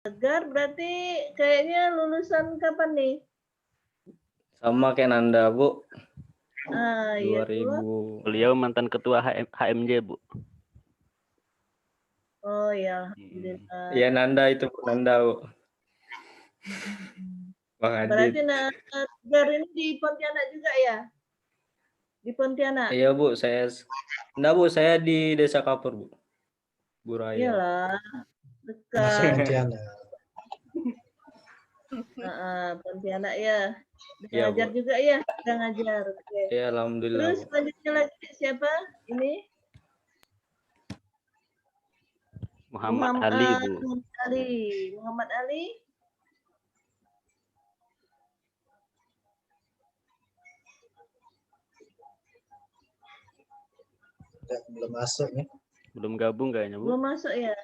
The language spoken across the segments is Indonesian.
Tegar berarti kayaknya lulusan kapan nih? Sama kayak Nanda, Bu. Iya 2000. Beliau mantan ketua HMJ, Bu. Oh ya, alhamdulillah. Iya Nanda itu Bu, Nanda, Bu. Bang Adit. Berarti Tegar ini di Pontianak juga ya? Di Pontianak? Iya Bu, enggak Bu, saya di Desa Kapur, Bu. Buraya. Iyalah, Masuk dekat. Pontianak. Pontianak ya. Iya, Ngajar Bu. juga ya? Udah ngajar. Oke. Iya, alhamdulillah, Terus Bu. selanjutnya lagi siapa? Ini Muhammad Ali, Bu. Muhammad Ali. Belum masuk nih. Belum gabung kayaknya, Bu. Belum masuk ya?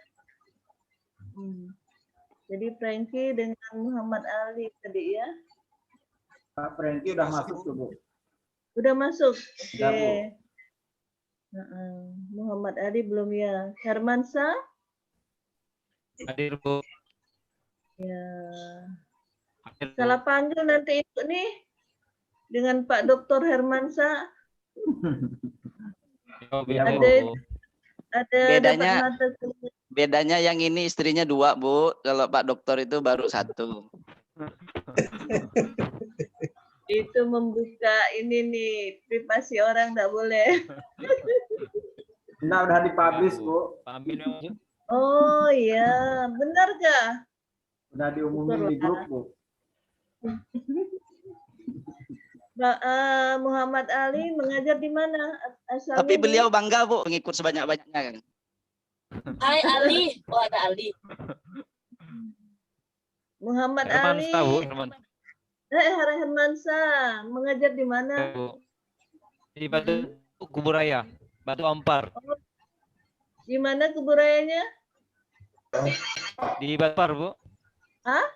Jadi Frankie dengan Muhammad Ali tadi ya? Pak Franky udah masuk tuh, Bu. Udah masuk? Oke. Udah, Bu. Muhammad Ali belum ya? Hermansa? Hadir, Bu. Ya. Hadir, Bu. Salah panggil nanti itu nih dengan Pak Dr. Hermansa. Yo, Iya, Bu. Ada Bedanya- dapat mata kuliah. Bedanya yang ini istrinya 2, Bu. Kalau Pak Dokter itu baru 1. Itu membuka ini nih privasi orang nggak boleh. Enggak, udah dipublish, Bu. Pak Amin memang. Oh iya, benar kah? Udah diumumin di grup, Bu. Muhammad Ali mengajar di mana? Asalnya Tapi di- beliau bangga, Bu, mengikut sebanyak-banyaknya kan. Hai Ali, oh ada Ali. Muhammad Herman Ali. tahu, Herman. Hermansa mengajar di mana? Bu. Di Batu Kuburaya, Batu Ampar. Di mana keburayanya? Di Batu Ampar, Bu. Hah?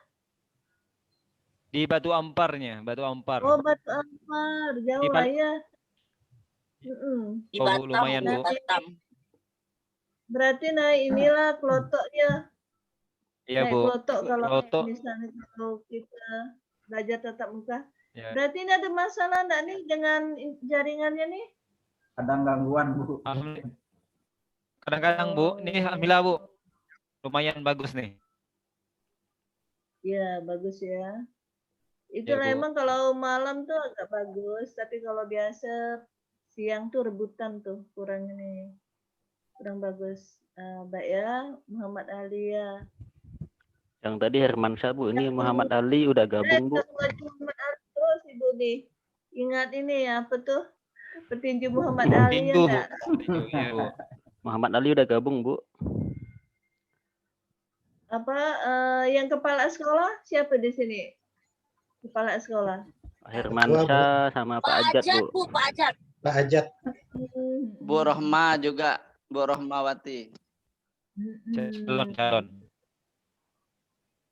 Di Batu Amparnya, Batu Ampar. Oh, Batu Ampar, jauh Di lah Bal- ya. Di Oh, Batam, lumayan, di Bu. Batam. Berarti naik inilah kelotok ya. Iya, Naik Bu. kelotok kalau Kelotok. misalnya kalau kita belajar tatap muka. Ya. Berarti ini ada masalah enggak nih dengan jaringannya nih? Ada gangguan, Bu. Alhamdulillah. Kadang-kadang, Bu, nih alhamdulillah, Bu. Lumayan bagus nih. Iya, bagus ya. Itu Ya, Bu. emang kalau malam tuh agak bagus, tapi kalau biasa siang tuh rebutan tuh kurang ini. Kurang bagus. Baik ya, Muhammad Ali ya. Yang tadi Herman Syah, Bu. Ini Muhammad Ali udah gabung, Bu. Muhammad Ali terus Ibu nih. Ingat ini apa tuh? Petinju Muhammad Ali ya Pintu, Bu. enggak? Iya, Bu. Muhammad Ali udah gabung, Bu. Apa yang kepala sekolah siapa di sini? Kepala sekolah. Herman Ketua, Bu. Syah sama Pak Ajat, Bu. Pak Ajat. Pak Ajat. Bu Rohma juga, Bu Rohmawati. Calon.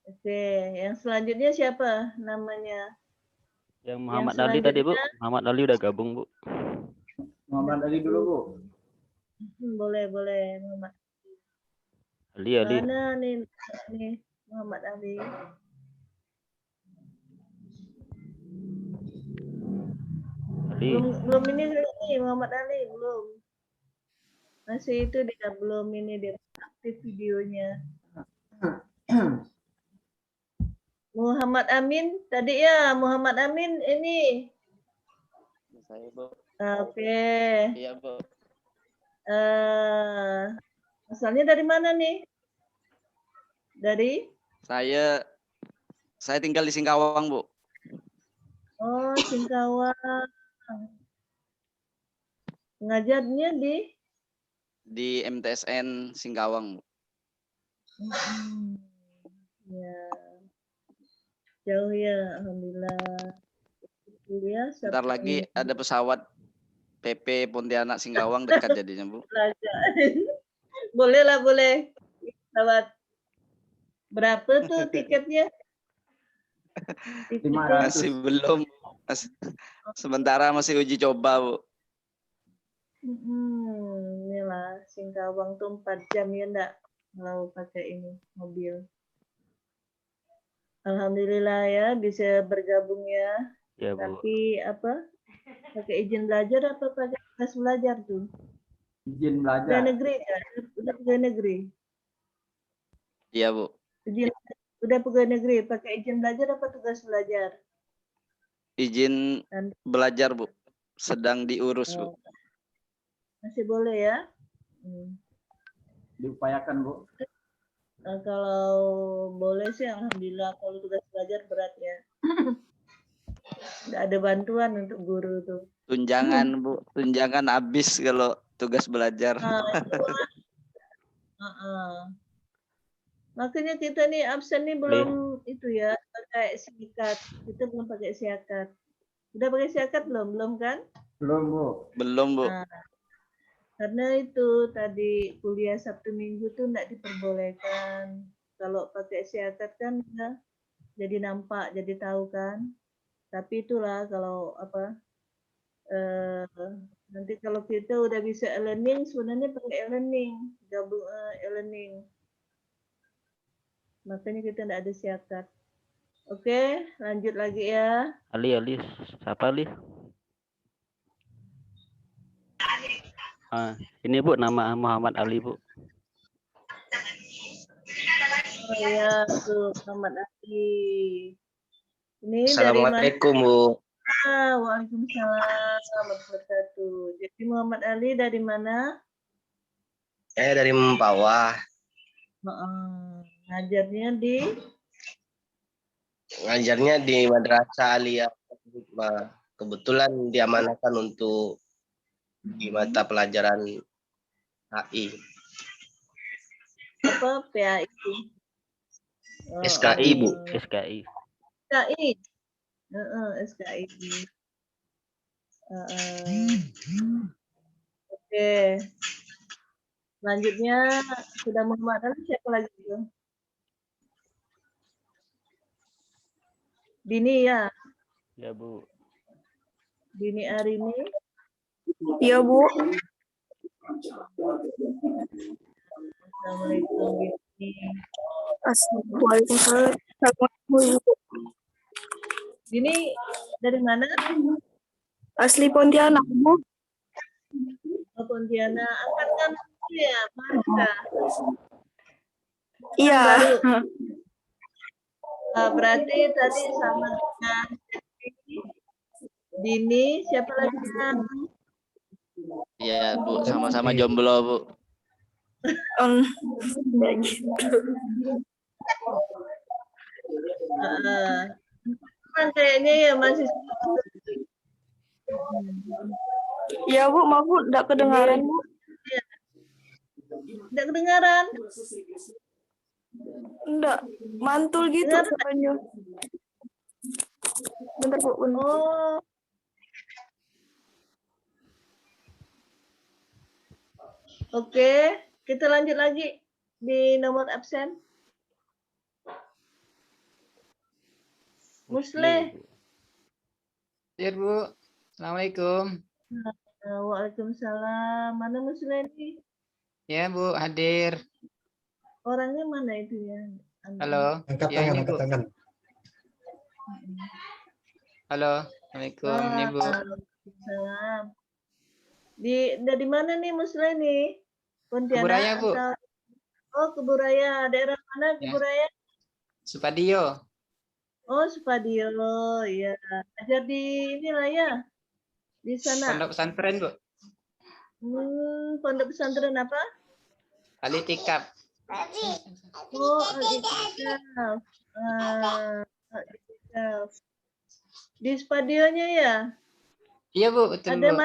Oke, yang selanjutnya siapa namanya? Yang Muhammad Ali tadi, Bu. Muhammad Ali udah gabung, Bu. Muhammad Ali dulu, Bu. Boleh, Muhammad. Ali. Mana nih Muhammad Ali? Ali. Belum ini Muhammad Ali belum. Masih itu dia belum ini dia aktif videonya. Muhammad Amin tadi ya, Muhammad Amin ini. Saya, Bu. Oke. Iya, Bu. Asalnya dari mana nih? Dari? Saya tinggal di Singkawang, Bu. Oh, Singkawang. Ngajarnya Di MTSN Singkawang, Bu. Ya. Jauh ya, alhamdulillah. Kuliah Bentar Sabtu lagi Minggu. ada pesawat PP Pontianak Singkawang dekat jadinya, Bu. Boleh lah, boleh. Lewat. Berapa tuh tiketnya? Tiketnya? 500. Masih belum. Sementara masih uji coba, Bu. Inilah Singkawang tuh 4 jam ya enggak kalau pakai ini mobil. Alhamdulillah ya bisa bergabung ya. Ya Bu. Tapi apa? Pakai izin belajar apa pakai tugas belajar tuh? Izin Udah belajar. negeri kan? Udah pegawai negeri. Iya Bu. Izin udah pegawai negeri pakai izin belajar apa tugas belajar? Izin Dan belajar Bu. Sedang diurus Bu. masih boleh ya? Diupayakan Bu. Nah, kalau boleh sih alhamdulillah, kalau tugas belajar berat ya. Nggak ada bantuan untuk guru tuh. Tunjangan Bu. Tunjangan habis kalau tugas belajar. Nah, itu kan. Makanya kita nih absen nih belum itu ya, pakai sikat. Kita belum pakai sikat. Udah pakai sikat belum? Belum kan? Belum Bu. Belum Bu. Nah, karena itu tadi kuliah Sabtu Minggu tuh nggak diperbolehkan. Kalau pakai sikat kan ya, jadi nampak, jadi tahu kan. Tapi itulah kalau apa nanti kalau kita udah bisa e-learning, sebenarnya pakai e-learning, gabung e-learning. Makanya kita nggak ada siakat. Oke, lanjut lagi ya. Ali, siapa Ali? Ini Bu, nama Muhammad Ali Bu. Oh ya, tuh Muhammad Ali. Ini Assalamualaikum dari Bu. mana? Waalaikumsalam warahmatullahi wabarakatuh. Jadi Muhammad Ali dari mana? Saya dari Mempawah. Ngajarnya di Madrasah Aliyah. Kebetulan diamanahkan untuk di mata pelajaran HI. Apa PAI? SKI Bu. SKI. SKI. SKI. Oke. Selanjutnya sudah Muhammad Ali, siapa lagi tuh? Dini ya? Ya Bu. Dini Arini. Iya Bu. Assalamualaikum Dini. Assalamualaikum. Dini dari mana? Asli Pontianak Bu. Oh, Pontianak. Angkatan ya, Marka. Iya. Berarti tadi sama dengan Dini, siapa lagi? Iya Bu. Sama-sama jomblo Bu. Enggak gitu. Kayaknya ya masih. Iya Bu, maaf Bu, enggak kedengaran Bu. Tidak kedengaran. Enggak, mantul gitu suaranya. Bentar Bu, bentar. Oh. Oke, kita lanjut lagi di nomor absen. Musle. Ya Bu, Assalamualaikum. Waalaikumsalam. Mana Musle ini? Ya Bu, hadir. Orangnya mana itu ya? Halo. Angkat Ya, tangan, ini, angkat Bu. tangan. Halo, Assalamualaikum. Ini Bu. Waalaikumsalam. Dari mana nih Musle nih? Pontianak Keburaya Bu. atau... Oh, Keburaya. Daerah mana Keburaya? Supadio. Oh, Supadio. Ya. Ajar di inilah ya. Di sana. Pondok pesantren Bu. Pondok pesantren apa? Al-Itikaf. Oh, Al-Itikaf. Al-Itikaf. Di Spadionya ya? Iya Bu, betul Ada Bu.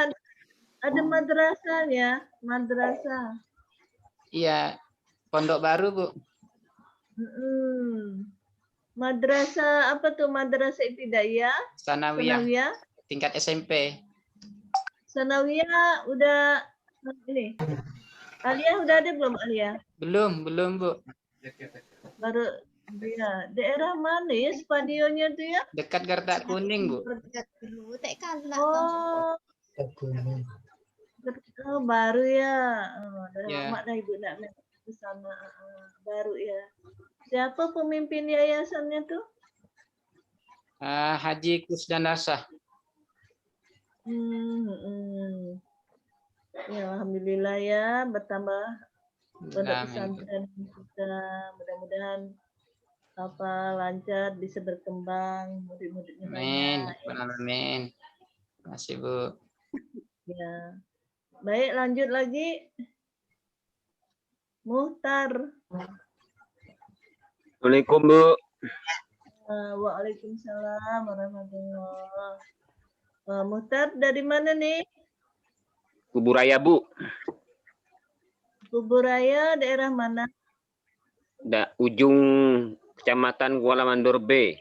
ada madrasahnya, madrasah. Iya, pondok baru Bu. Madrasah apa tuh? Madrasah Ibtidaiyah? Sanawiyah. Tingkat SMP. Sanawiyah udah ini. Aliyah udah ada belum Aliyah? Belum Bu. Baru dia. Daerah mana ya Spadionya tuh ya? Dekat Garda Kuning Bu. Oh, baru ya. Dari Ya. lama dah ibu nak ke sana. Baru ya. Siapa pemimpin yayasannya tuh? Haji Kusdanasa. Ya, alhamdulillah ya, bertambah pondok Amin. pesantren kita, mudah-mudahan lancar, bisa berkembang, murid-muridnya Amin. banyak. Amin. Terima kasih, Bu. Ya. Baik, lanjut lagi. Muhtar. Assalamualaikum, Bu. Waalaikumsalam warahmatullahi. Muhtar dari mana nih? Kuburaya, Bu. Kuburaya daerah mana? Ujung Kecamatan Kuala Mandor B.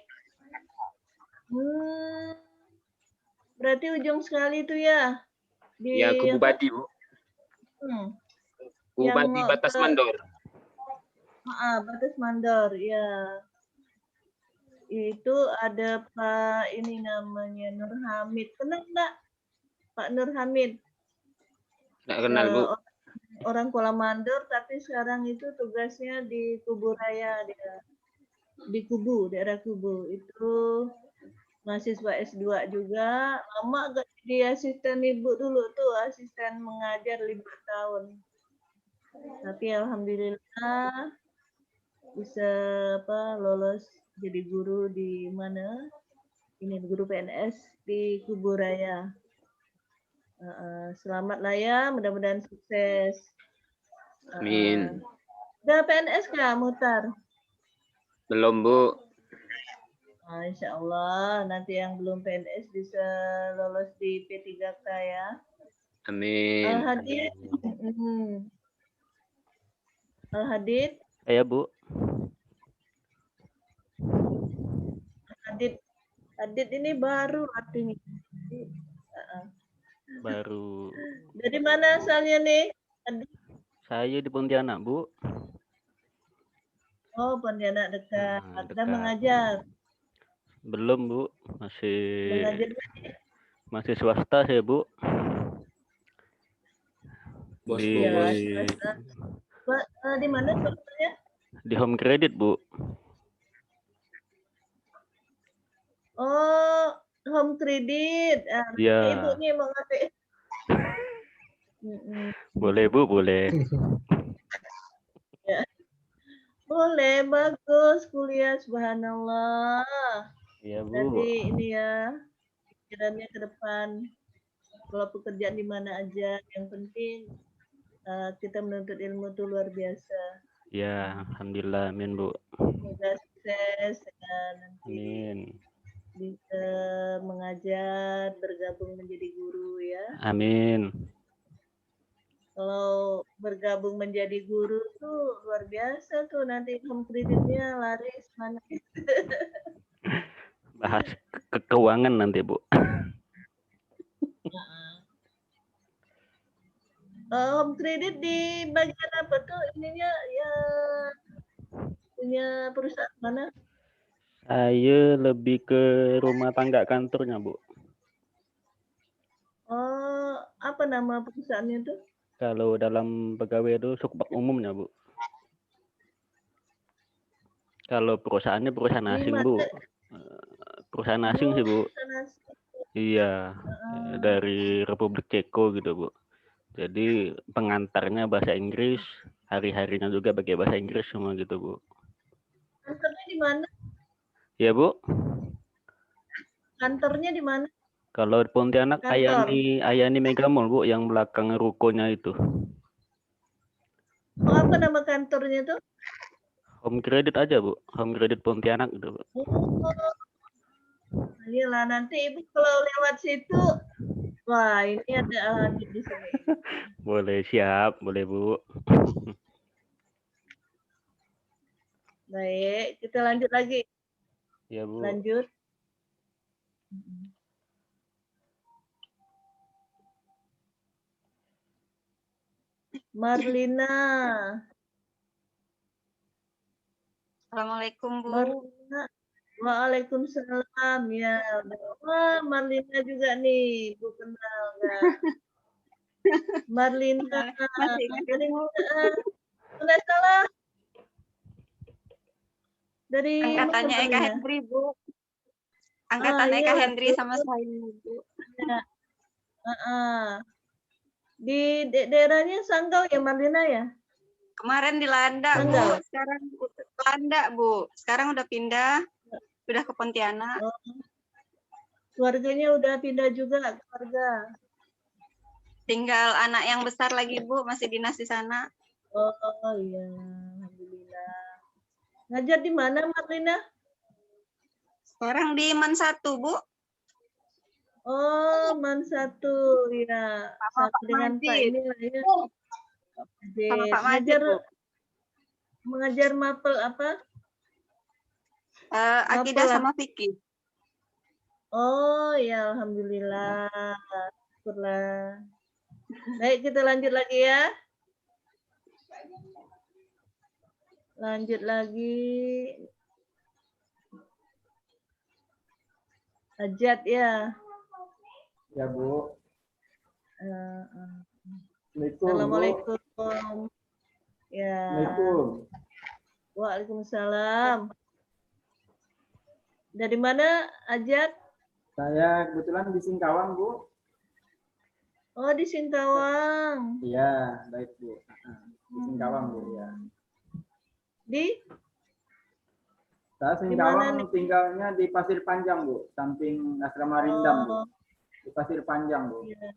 Berarti ujung sekali itu ya? Ya, ke Bupati, Bu. Bupati Batas Mandor. Batas Mandor, ya. Itu ada Pak ini namanya Nur Hamid. Kenal enggak? Pak Nur Hamid. Nggak kenal, Bu. Orang Kuala Mandor, tapi sekarang itu tugasnya di Kuburaya, dia di Kubu, daerah Kubu. Itu mahasiswa S2 juga. Lama gak jadi asisten ibu dulu tuh, asisten mengajar 5 tahun. Tapi alhamdulillah bisa lolos jadi guru di mana? Ini guru PNS di Kuburaya. Selamatlah ya, mudah-mudahan sukses. Amin. Udah PNS kah, Muhtar? Belum, Bu. Insya Allah nanti yang belum PNS bisa lolos di P3K ya. Amin. Al-Hadid. Al-Hadid. Ya, Bu. Hadid ini baru artinya. Baru. Dari mana asalnya nih? Saya di Pontianak, Bu. Oh, Pontianak dekat. Dekat. Sudah mengajar. Belum, Bu. Mengajar masih swasta saya, Bu. Di mana swastanya? Di Home Credit, Bu. Oh, Home Credit. Ya. Ibu nih mau ngasih. Boleh, Bu, boleh. Ya. Boleh, bagus kuliah, subhanallah. Iya, Bu. Nanti ini ya, pikirannya ke depan. Kalau pekerjaan di mana aja, yang penting kita menuntut ilmu itu luar biasa. Ya, alhamdulillah, amin, Bu. Semoga sukses dan nanti Amin. bisa mengajar, bergabung menjadi guru ya. Amin. Kalau bergabung menjadi guru tuh luar biasa tuh, nanti home kreditnya laris mana. Bahas keuangan nanti, Bu. Home kredit di bagian apa tuh ininya ya, punya perusahaan mana? Saya lebih ke rumah tangga kantornya, Bu. Oh, apa nama perusahaannya tuh? Kalau dalam pegawai itu sukbak umumnya, Bu. Kalau perusahaannya perusahaan asing, Bu. Perusahaan asing sih, Bu. Iya, dari Republik Ceko gitu, Bu. Jadi pengantarnya bahasa Inggris, hari-harinya juga pakai bahasa Inggris semua gitu, Bu. Kantornya di mana? Ya, Bu. Kantornya di mana? Kalau di Pontianak, Ayani Mega Mall, Bu, yang belakang rukonya itu. Oh, apa nama kantornya tuh? Home Credit aja, Bu. Home Credit Pontianak gitu, Bu. Iyalah, nanti Ibu kalau lewat situ, wah ini ada Al-Hadid di sini. Boleh, siap. Boleh, Bu. Baik, kita lanjut lagi. Ya, Bu. Lanjut. Marlina. Assalamualaikum, Bu. Marlina. Waalaikumsalam ya. Wah, Marlina juga nih, Bu kenal enggak? Marlina. Enggak salah. Dari Angkatannya mana, Eka Marlina? Hendri, Bu. Angkatannya iya, Kak Henry betul. sama saya, Bu. Ya. Di daerahnya Sanggau ya, Marlina ya? Kemarin di Landak, Bu. Sanggau. Sekarang Landak, Bu. Sekarang udah pindah ke Pontianak. Oh. Keluarganya udah pindah juga, keluarga. Tinggal anak yang besar lagi, Bu. Masih dinas di sana. Oh iya, alhamdulillah. Ngajar di mana, Marlina? Sekarang di MAN 1, Bu. Oh, MAN 1 ya. Sama Pak Dengan Pak Majid. ini lah ya. Sama Pak Majid, Bu. Mengajar mapel apa? Akidah Mapel. sama fikih. Oh ya, alhamdulillah. Syukurlah. Baik, kita lanjut lagi ya. Lanjut lagi. Hajat ya. Ya, Bu. Assalamualaikum. Ya. Assalamualaikum. Waalaikumsalam. Dari mana, Hajat? Saya kebetulan di Singkawang, Bu. Oh, di Singkawang. Iya, baik, Bu. Di Singkawang, Bu, ya. Di? Saya Singkawang tinggalnya di Pasir Panjang, Bu. Samping Asrama Rindam, Bu. Di Pasir Panjang, Bu. Ya.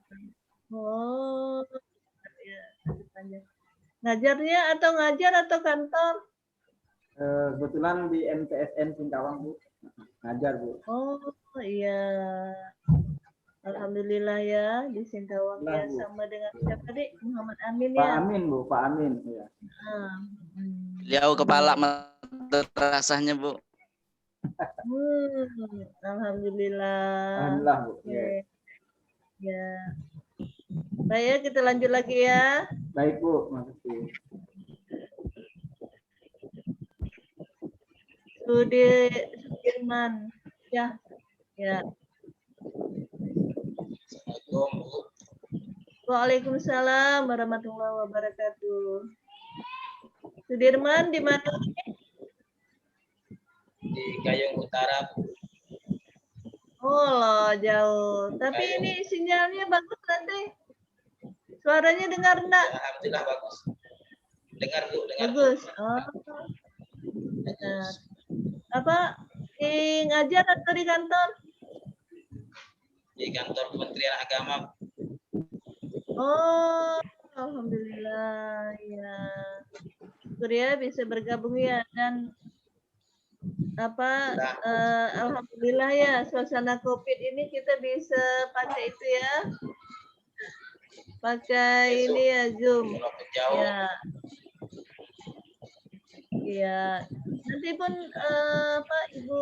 Oh, ya, Pasir Panjang. Ngajarnya atau ngajar atau kantor? Kebetulan di MTSN Singkawang, Bu. Ngajar, Bu. Oh, iya. Alhamdulillah ya, di Singkawang ya, Bu. sama dengan siapa tadi? Muhammad Amin Pak ya? Amin, Bu. Pak Amin, ya. Beliau kepala madrasahnya, Bu. Alhamdulillah. Alhamdulillah, Bu. Oke. Ya. Baik ya, kita lanjut lagi ya. Baik, Bu. Makasih. Sudirman. Ya. Ya. Waalaikumsalam warahmatullahi wabarakatuh. Sudirman di mana? Di Gayung Utara. Oh loh, jauh. Tapi ini sinyalnya bagus nanti. Suaranya dengar enggak? Alhamdulillah bagus. Dengar, Bu, dengar. Bagus. Oh. Dengar. Apa? Di ngajar atau di kantor? Di kantor Kementerian Agama. Oh, alhamdulillah ya. Syukur ya bisa bergabung ya, dan alhamdulillah ya, suasana Covid ini kita bisa pakai itu ya. Pakai ini ya, Zoom. Ya. Iya. Nanti pun Ibu,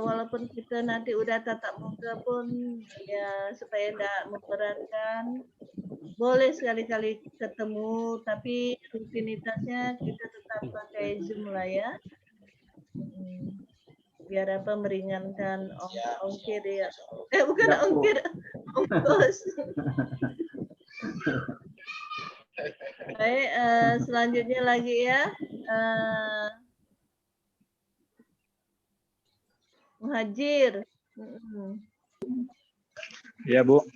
walaupun kita nanti udah tatap muka pun ya, supaya tidak memberatkan, boleh sekali-kali ketemu, tapi rutinitasnya kita tetap pakai Zoom lah ya. Biar apa, meringankan ongkir ya. Bukan ongkir, ongkos. Baik, selanjutnya lagi ya. Muhajir. Ya, Bu.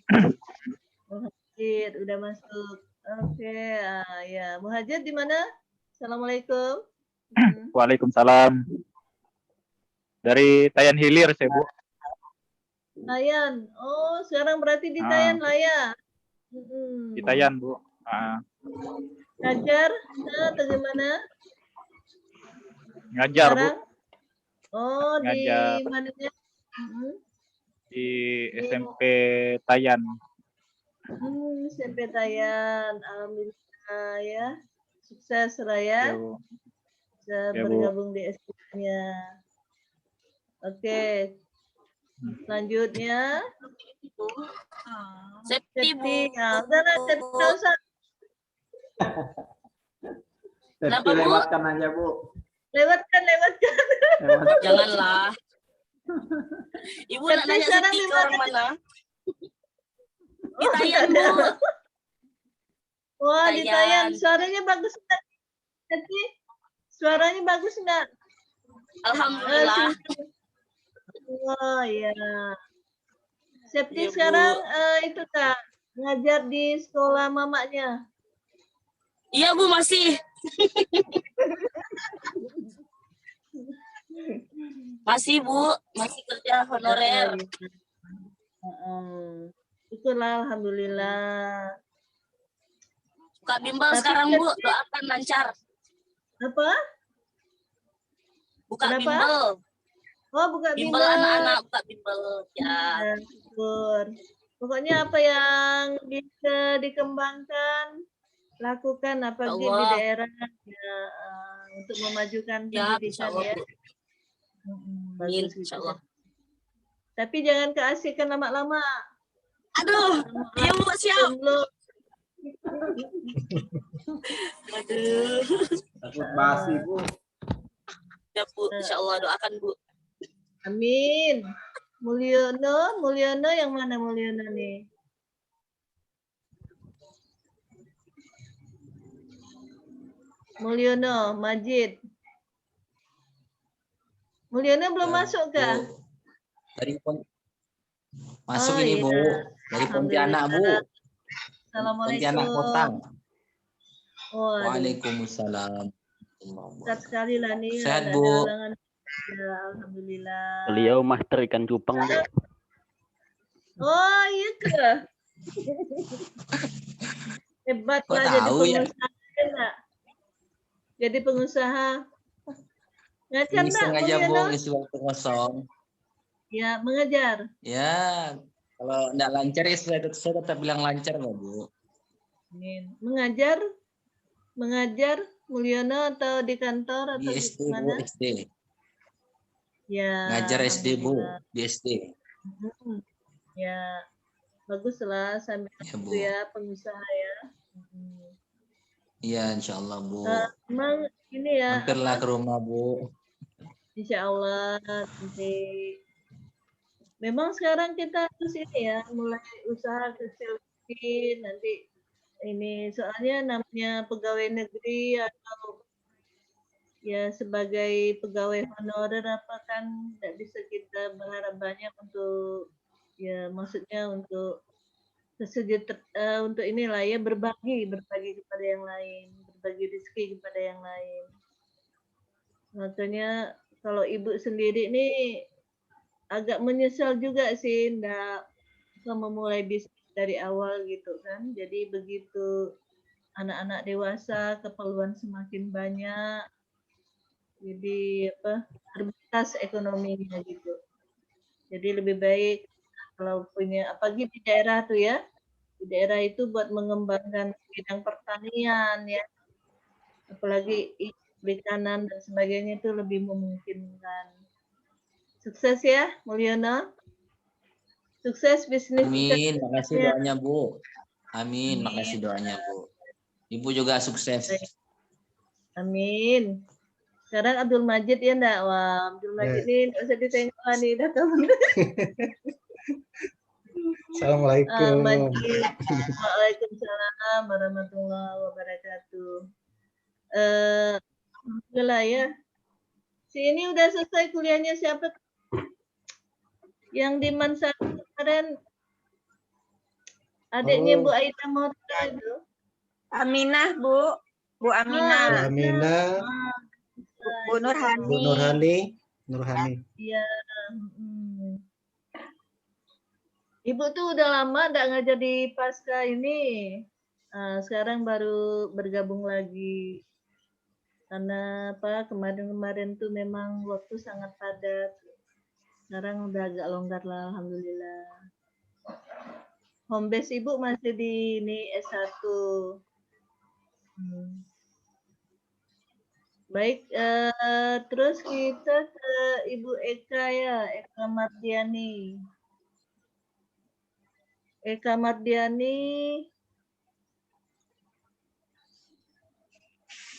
Muhajir udah masuk. Oke, ya. Muhajir di mana? Assalamualaikum. Waalaikumsalam. Dari Tayan Hilir, saya, Bu. Tayan. Oh, sekarang berarti di Tayan lah ya. Di Tayan, Bu. Ngajar atau gimana? Ngajar, sekarang? Bu. Oh, Ngajar. di mananya? Di SMP Tayan. SMP Tayan. Alhamdulillah ya. Sukses lah ya. Bisa bergabung di SMP-nya. Oke. Selanjutnya. Septi, Bu. Ya, udah usah. Septi lewatkan aja, Bu. Lewatkan. Janganlah. Ibu nak nanya Septi ke orang mana? Di Tayan, Bu. Wah, di Tayan. Suaranya bagus enggak? Septi, suaranya bagus enggak? Alhamdulillah. Oh iya. Septi Iya, Bu. sekarang itu Kak, ngajar di sekolah mamanya. Iya, Bu, masih. Masih, Bu. Masih kerja honorer. Syukurlah, alhamdulillah. Buka bimbel Tapi sekarang, Bu. Septi- Doakan lancar. Apa? Buka Kenapa? bimbel. Oh, buka Bimbel bimbel. anak-anak, buka bimbel. Ya. Ya, syukur. Pokoknya apa yang bisa dikembangkan, lakukan apalagi di Allah. daerah ya, untuk memajukan Ya, pendidikan insyaallah, ya. Bu. Amin, Bagus gitu. insyaallah. Tapi jangan keasikan lama-lama. Aduh, iya, Bu, siap. Jomblo. Aduh. Takut basi, Bu. Ya, Bu, insyaallah doakan, Bu. Amin. Mulyono yang mana Mulyono nih? Mulyono, Majid. Mulyono belum masuk kah? Dari masuk Oh, ini iya. Bu, dari Pontianak Bu, Assalamualaikum. Pontianak Kotang. Waduh, Waalaikumsalam. dekat sekali lah nih. Sehat, nggak Bu. ada halangan. Ya, alhamdulillah. Beliau master ikan cupang, Bu. Oh iya ke? Hebat Kok lah jadi tahu ya? pengusaha enggak? Jadi pengusaha. Ngajar enggak Iseng aja Bu, Mulyono? ngisi waktu kosong. Ya, mengajar. Ya, kalau nggak lancar ya saya tetap bilang lancar loh Bu. Amin. Mengajar Mulyono atau di kantor Di atau SD di Bu, mana? SD. Ya. Ngajar SD Bu, alhamdulillah. di SD. Ya, bagus lah sambil Ya, itu Bu. ya pengusaha ya. Iya, insya Allah Bu. Emang ini ya, Mampirlah apa? ke rumah Bu. Insya Allah nanti. Memang sekarang kita harus ini ya, mulai usaha kecil nanti ini soalnya namanya pegawai negeri atau ya sebagai pegawai honorer apa kan tidak bisa kita berharap banyak untuk ya maksudnya untuk untuk inilah ya berbagi kepada yang lain, berbagi rezeki kepada yang lain. Makanya kalau ibu sendiri ini agak menyesal juga sih ndak memulai bisnis dari awal gitu kan. Jadi begitu anak-anak dewasa keperluan semakin banyak. Jadi apa terbatas ekonominya gitu. Jadi lebih baik kalau punya apalagi di daerah tuh ya. Di daerah itu buat mengembangkan bidang pertanian ya. Apalagi perikanan dan sebagainya itu lebih memungkinkan. Sukses ya, Mulyono. Sukses bisnis. Amin, makasih doanya Bu. Amin, makasih doanya Bu. Ibu juga sukses. Amin. Sekarang Abdul Majid ya enggak? Wah, Abdul Majid ini enggak usah ditengok nih, dah kamu. Assalamualaikum. Majid. Waalaikumsalam warahmatullahi wabarakatuh. Alhamdulillah ya. Si ini udah selesai kuliahnya siapa? Yang di Mansar kemarin adiknya Bu Aida Morta itu. Aminah, Bu. Bu Aminah. Bu Aminah. Bu Nurhani. Bu Nurhani. Iya. Ibu tuh udah lama nggak ngajar di Pasca ini. Sekarang baru bergabung lagi. Karena apa kemarin-kemarin tuh memang waktu sangat padat. Sekarang udah agak longgar lah, alhamdulillah. Home base Ibu masih di ini S1. Baik, terus kita ke Ibu Eka ya, Eka Mardiani. Eka Mardiani.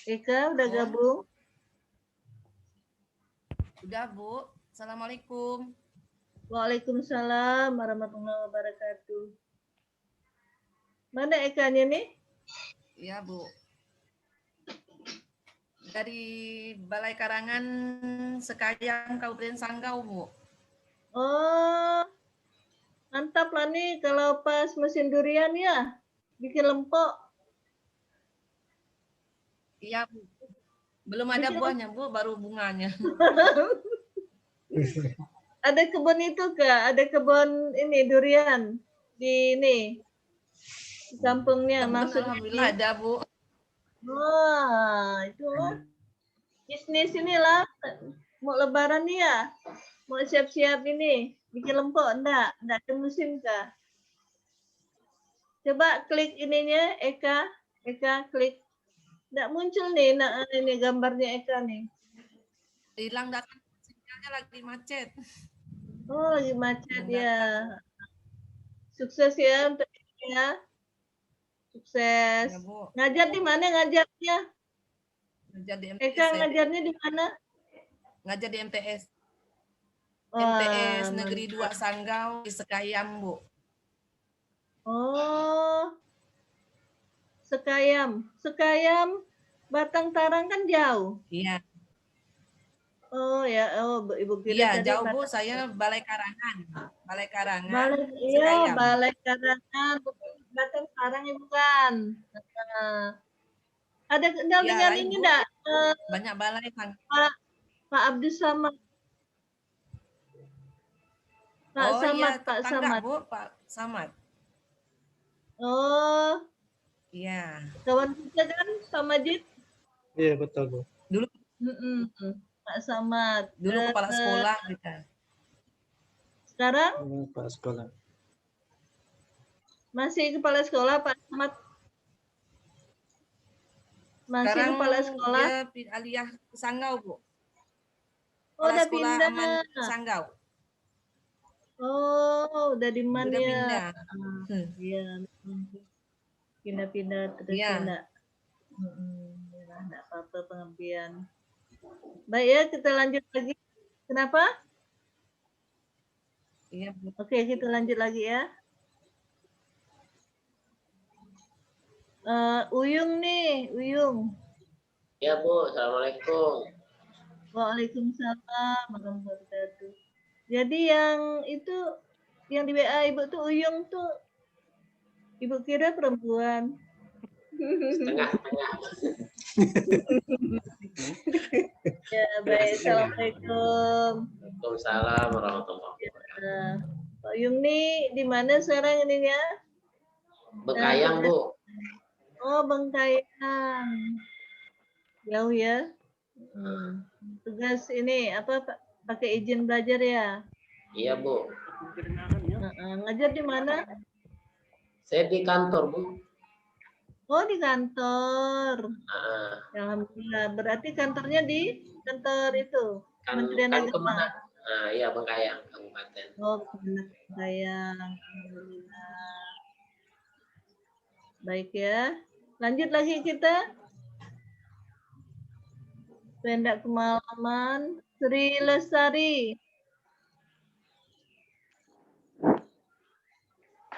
Eka udah gabung? Udah, Bu. Assalamualaikum. Waalaikumsalam warahmatullahi wabarakatuh. Mana Ekanya nih? Iya, Bu. Dari Balai Karangan Sekayang Kabupaten Sanggau, Bu. Oh, mantap lah nih kalau pas musim durian ya, bikin lempok. Iya, Bu. Belum ada buahnya, Bu, baru bunganya. Ada kebun itu Kak, ada kebun ini durian di ini di kampungnya Kebun maksudnya alhamdulillah ada, Bu. Wah, itu loh. Bisnis inilah mau lebaran nih ya. Mau siap-siap ini bikin lempok enggak ada musim Kak. Coba klik ininya Eka klik. Enggak muncul nih ini gambarnya Eka nih. Hilang data sinyalnya lagi macet. Oh, lagi macet ya. Sukses ya untuk ini ya. Sukses. Ya, Bu. Ngajar di mana ngajarnya? Ngajar di MTS. Eka ngajarnya di mana? Ngajar di MTS. Wah, MTS Negeri 2 Sanggau di Sekayam, Bu. Oh. Sekayam. Sekayam Batang Tarang kan jauh. Iya. Oh ya, Ibu kira Iya, tadi jauh, Bu. Batang. Saya Balai Karangan. Balai Karangan. Iya, Sekayam. Balai Karangan. Batang Tarang ya bukan. Ada dampingan ini enggak? Banyak balai kan. Pak Abdus Samad. Pak Oh Samad, iya, Pak tetangga, Samad. Bu, Pak Samad. Oh, Iya. kawan kita kan Pak Majid? Iya, betul, Bu. Dulu Pak Samad. dulu kepala sekolah kita. Sekarang Pak sekolah. masih kepala sekolah Pak Samad? Masih Sekarang kepala sekolah? dia aliyah ke Sanggau, Bu. Oh, Kepala udah sekolah pindah. Aman Sanggau. Oh, udah di mana Udah ya? pindah. Iya. Pindah-pindah terus Iya. enggak. Enggak apa-apa pengabdian. Baik ya, kita lanjut lagi. Kenapa? Iya, Bu. Oke, kita lanjut lagi ya. Uyung nih, Uyung. Ya Bu, assalamualaikum. Waalaikumsalam warahmatullahi wabarakatuh. Jadi yang itu yang di WA Ibu tuh Uyung tuh Ibu kira perempuan. Setengah. Ya, baik. Assalamualaikum. Waalaikumsalam warahmatullahi wabarakatuh. Pak Uyung nih di mana sekarang ininya? Bekayang, Bu. Oh, Bengkayang. Jauh ya. Tugas ini apa pakai izin belajar ya? Iya, Bu. Ngajar di mana? Saya di kantor, Bu. Oh, di kantor. Ah, Alhamdulillah. Berarti kantornya di kantor itu Kementerian Agama. kemana? Ah, iya, Bengkayang, Kabupaten. Oh, Bengkayang. Alhamdulillah. Baik ya. Lanjut lagi kita. Pendak kemalaman. Sri Lestari.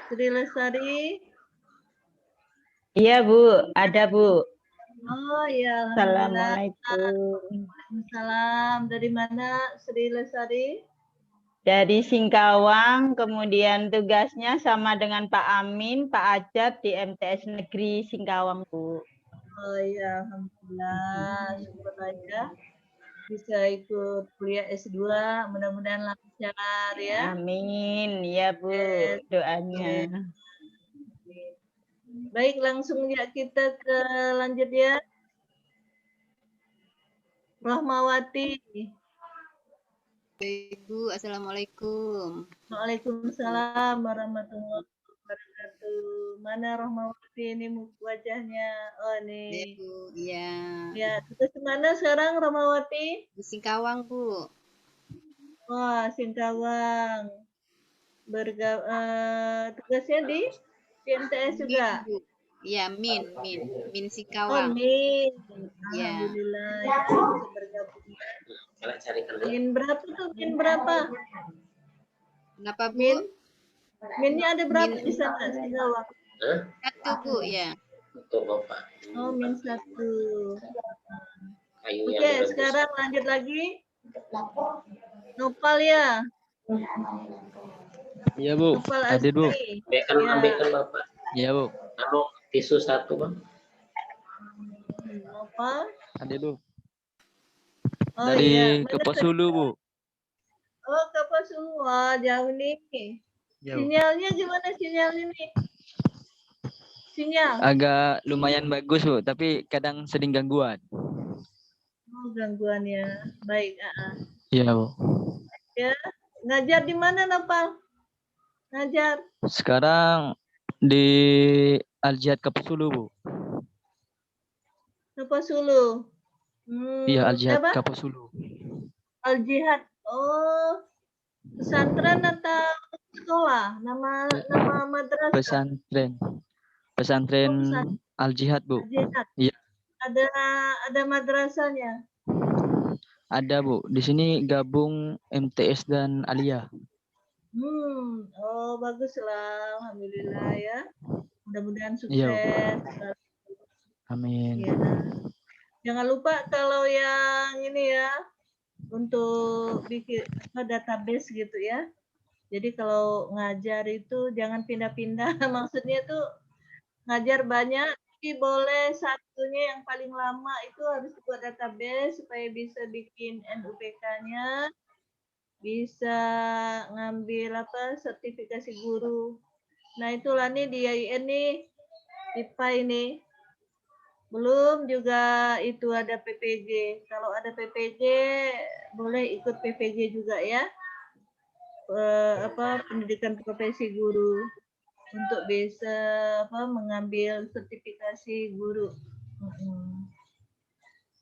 Sri Lestari. Iya, Bu. Ada, Bu. Oh ya, Assalamualaikum. Waalaikumsalam. Dari mana Sri Lestari? Dari Singkawang, kemudian tugasnya sama dengan Pak Amin, Pak Ajat di MTS Negeri Singkawang, Bu. Oh ya, alhamdulillah. Syukur aja bisa ikut kuliah S2. Mudah-mudahan lancar ya. Amin. Ya, Bu. Doanya. Baik, langsung ya kita ke lanjut ya. Rahmawati. Ibu, Assalamualaikum. Waalaikumsalam warahmatullahi wabarakatuh. Mana Rahmawati ini wajahnya? Oh, nih. Iya. Ya, terus mana sekarang Rahmawati? Di Singkawang, Bu. Wah, Singkawang. Tugasnya di MTS juga? Iya, Min Oh, Singkawang. Min. Iya. Alhamdulillah. Ya, bisa bergabung. Min berapa tuh? Min berapa? Kenapa, Bu? Min? Minnya ada berapa di sana? Singkawang. Satu, Bu, ya. Untuk Bapak. Oh, min 1. Kayu Oke, yang sekarang lanjut lagi. Nopal ya. Iya Bu, Nopal ada Bu. Azmi. Ambilkan, Ya. ambilkan Bapak. Iya Bu, Anu, tisu satu Bang. Nopal. ada Bu. Oh Dari iya. Mana Keposulu Bu. Oh, Keposulu. Wah, jauh nih. Iya, Bu. Sinyalnya gimana sinyalnya nih? Sinyal. Agak lumayan bagus Bu, tapi kadang sering gangguan. Oh, gangguannya. Baik. Iya Bu. Ya. Ngajar di mana, Nopal? Ngajar. Sekarang di Al-Jihad Keposulu Bu. Keposulu. Iya Al-Jihad Apa? Keposulu. Al-Jihad. Oh, pesantren atau sekolah? Nama madrasah. Pesantren. Pesantren Al-Jihad Bu. Al-Jihad. Iya. Ada madrasahnya. Ada Bu. Di sini gabung MTS dan Aliyah. Oh baguslah, alhamdulillah ya. Mudah-mudahan sukses. Iya. Amin. Ya. Jangan lupa kalau yang ini ya, untuk bikin database gitu ya. Jadi kalau ngajar itu jangan pindah-pindah. Maksudnya tuh ngajar banyak, tapi boleh satunya yang paling lama itu harus buat database supaya bisa bikin NUPK-nya, bisa ngambil sertifikasi guru. Nah itulah nih di IAIN nih, IPA ini. Belum juga itu ada PPG. Kalau ada PPG boleh ikut PPG juga ya. Pendidikan profesi guru untuk bisa mengambil sertifikasi guru.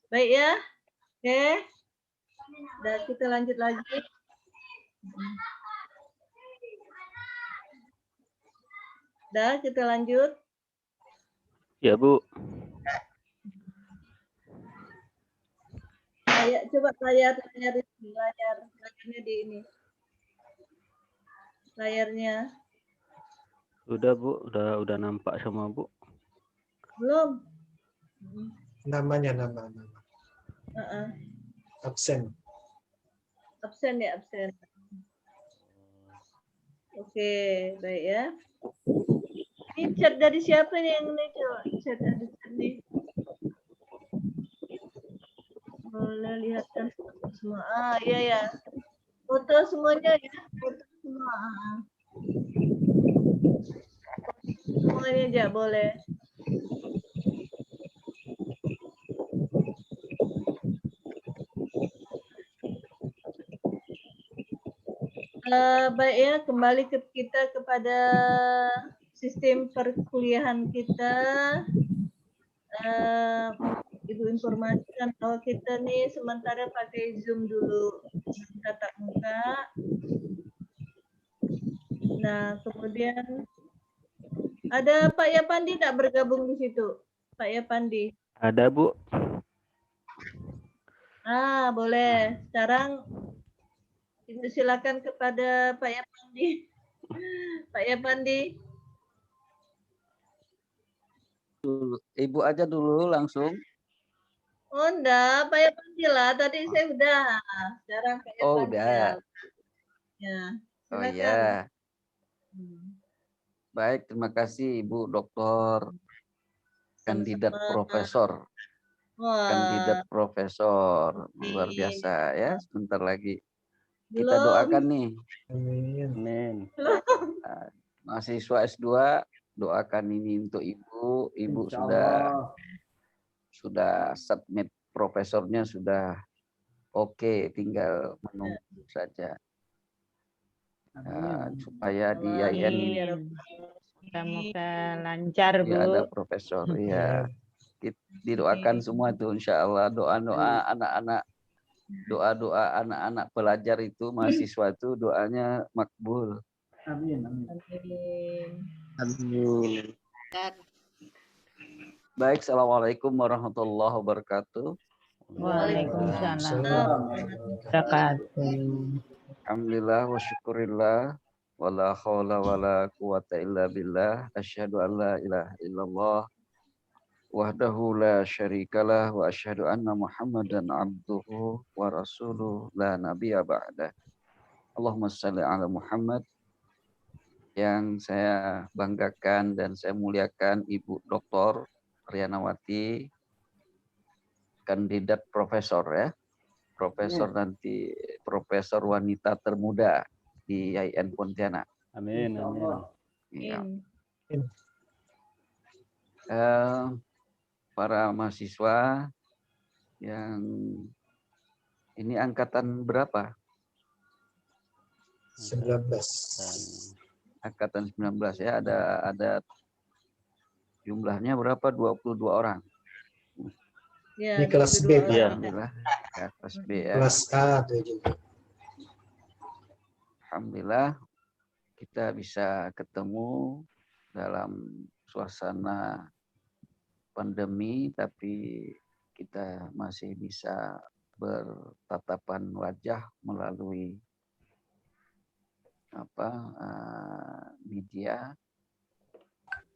Baik ya. Oke. Dan kita lanjut lagi. Dah, kita lanjut. Ya Bu. Coba layarnya di ini. Layarnya. Udah Bu, udah nampak semua Bu. Belum. Nama. Absen. Absen ya, absen. Oke, baik ya. Ini chat dari siapa nih yang ini coba? Chat ada chat nih. Boleh lihatkan semua. Iya ya. Foto semuanya ya. Foto semua. Semuanya aja boleh. Baik ya, kembali kita kepada sistem perkuliahan kita. Ibu informasikan bahwa kita nih sementara pakai Zoom dulu, tatap muka. Nah, kemudian ada Pak Yapandi tidak bergabung di situ? Pak Yapandi. Ada Bu. Boleh. Sekarang silakan kepada Pak Yapandi. Pak Yapandi. Ibu aja dulu langsung. Oh enggak, Pak Yapandi lah. Tadi saya udah. Sekarang Pak Yapandi. Oh udah. Ya. Oh Silakan. iya. Baik, terima kasih Ibu Doktor kandidat profesor. Wah. Kandidat profesor. Luar biasa ya. Sebentar lagi. Kita doakan nih. Amin. Mahasiswa S2, doakan ini untuk Ibu. Ibu sudah submit profesornya sudah oke, tinggal menunggu saja. Supaya di IAIN Semoga lancar Bu. ada profesor ya. Didoakan semua tuh insya Allah, doa-doa anak-anak, doa-doa anak-anak pelajar itu, mahasiswa itu doanya makbul. Amin. Baik, assalamualaikum warahmatullahi wabarakatuh. Waalaikumsalam. Alhamdulillah wa syukurillah wa la haula wa la quwata illa billah. Asyhadu an la ilaha illallah wahdahu la syarikalah wa asyhadu anna Muhammadan abduhu wa rasuluh la nabiyya ba'dah. Allahumma shalli ala Muhammad. Yang saya banggakan dan saya muliakan Ibu Dr. Rianawati, kandidat profesor ya. Profesor nanti, profesor wanita termuda di IAIN Pontianak. Amin, amin. Ya. Para mahasiswa yang ini angkatan berapa? 19. Angkatan 19 ya, ada jumlahnya berapa? 22 orang. Ya, Ini kelas 22 B, Pak. orang. Alhamdulillah. Ya, kelas B ya. Kelas A tuh juga. Alhamdulillah kita bisa ketemu dalam suasana pandemi, tapi kita masih bisa bertatapan wajah melalui media,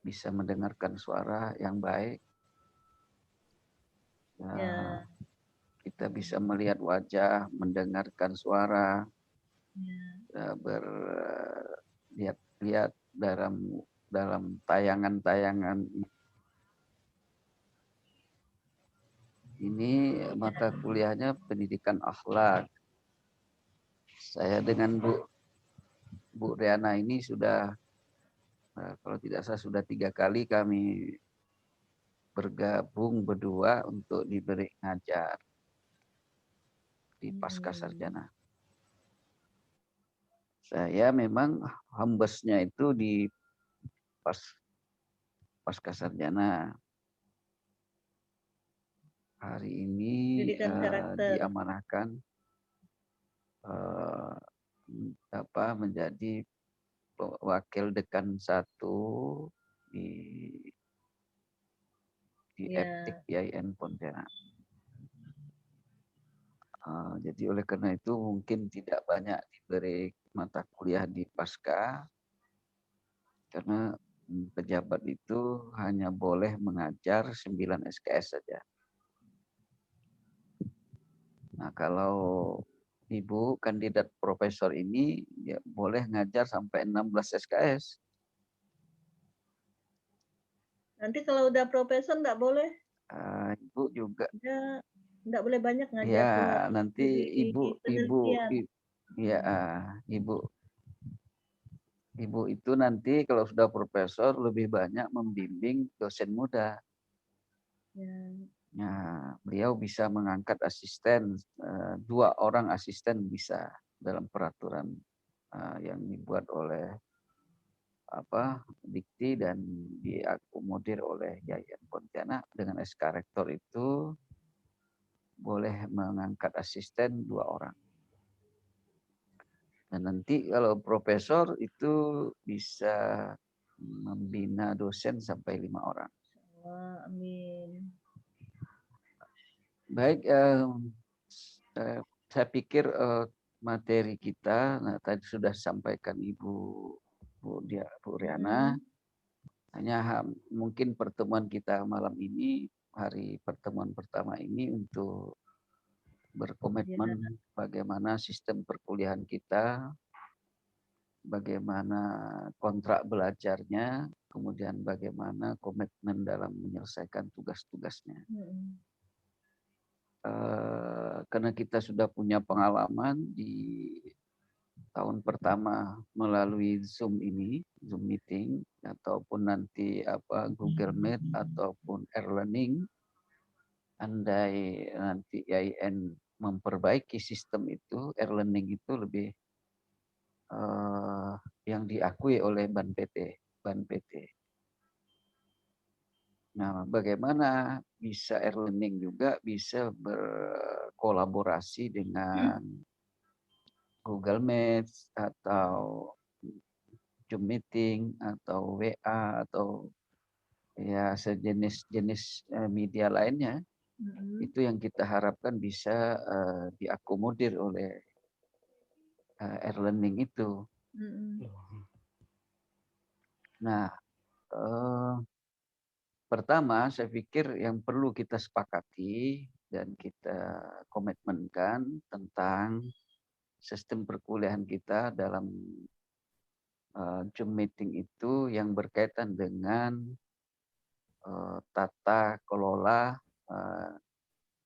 bisa mendengarkan suara yang baik. Ya. Kita bisa melihat wajah, mendengarkan suara, lihat dalam tayangan-tayangan. Ini mata kuliahnya pendidikan akhlak. Saya dengan Bu Riana ini sudah, kalau tidak salah sudah 3 kali kami bergabung berdua untuk diberi ngajar di pasca sarjana. Saya memang hambesnya itu di pasca sarjana. Hari ini diamanahkan menjadi wakil dekan 1 di Eptik IAIN Pontianak. Jadi oleh karena itu mungkin tidak banyak diberi mata kuliah di pasca, karena pejabat itu hanya boleh mengajar 9 SKS saja. Nah, kalau Ibu kandidat profesor ini ya boleh ngajar sampai 16 SKS. Nanti kalau udah profesor enggak boleh? Ibu juga. Enggak boleh banyak ngajar. Ya, nanti Ibu itu nanti kalau sudah profesor lebih banyak membimbing dosen muda. Nah, beliau bisa mengangkat asisten, 2 orang asisten bisa dalam peraturan yang dibuat oleh Dikti dan diakomodir oleh IAIN Pontianak. Dengan SK Rektor itu boleh mengangkat asisten 2 orang. Dan nanti kalau profesor itu bisa membina dosen sampai 5 orang. Amin. Baik, saya pikir materi kita tadi sudah disampaikan Ibu Riana. Hanya mungkin pertemuan kita malam ini, hari pertemuan pertama ini untuk berkomitmen bagaimana sistem perkuliahan kita, bagaimana kontrak belajarnya, kemudian bagaimana komitmen dalam menyelesaikan tugas-tugasnya. Karena kita sudah punya pengalaman di tahun pertama melalui Zoom ini, Zoom meeting, ataupun nanti Google Meet ataupun e-learning. Andai nanti IAIN memperbaiki sistem itu, e-learning itu lebih yang diakui oleh Ban PT. Nah, bagaimana bisa e-learning juga bisa berkolaborasi dengan Google Meet atau Zoom Meeting atau WA atau ya sejenis-jenis media lainnya. Itu yang kita harapkan bisa diakomodir oleh e-learning itu. Nah, pertama saya pikir yang perlu kita sepakati dan kita komitmenkan tentang sistem perkuliahan kita dalam Zoom meeting itu yang berkaitan dengan tata kelola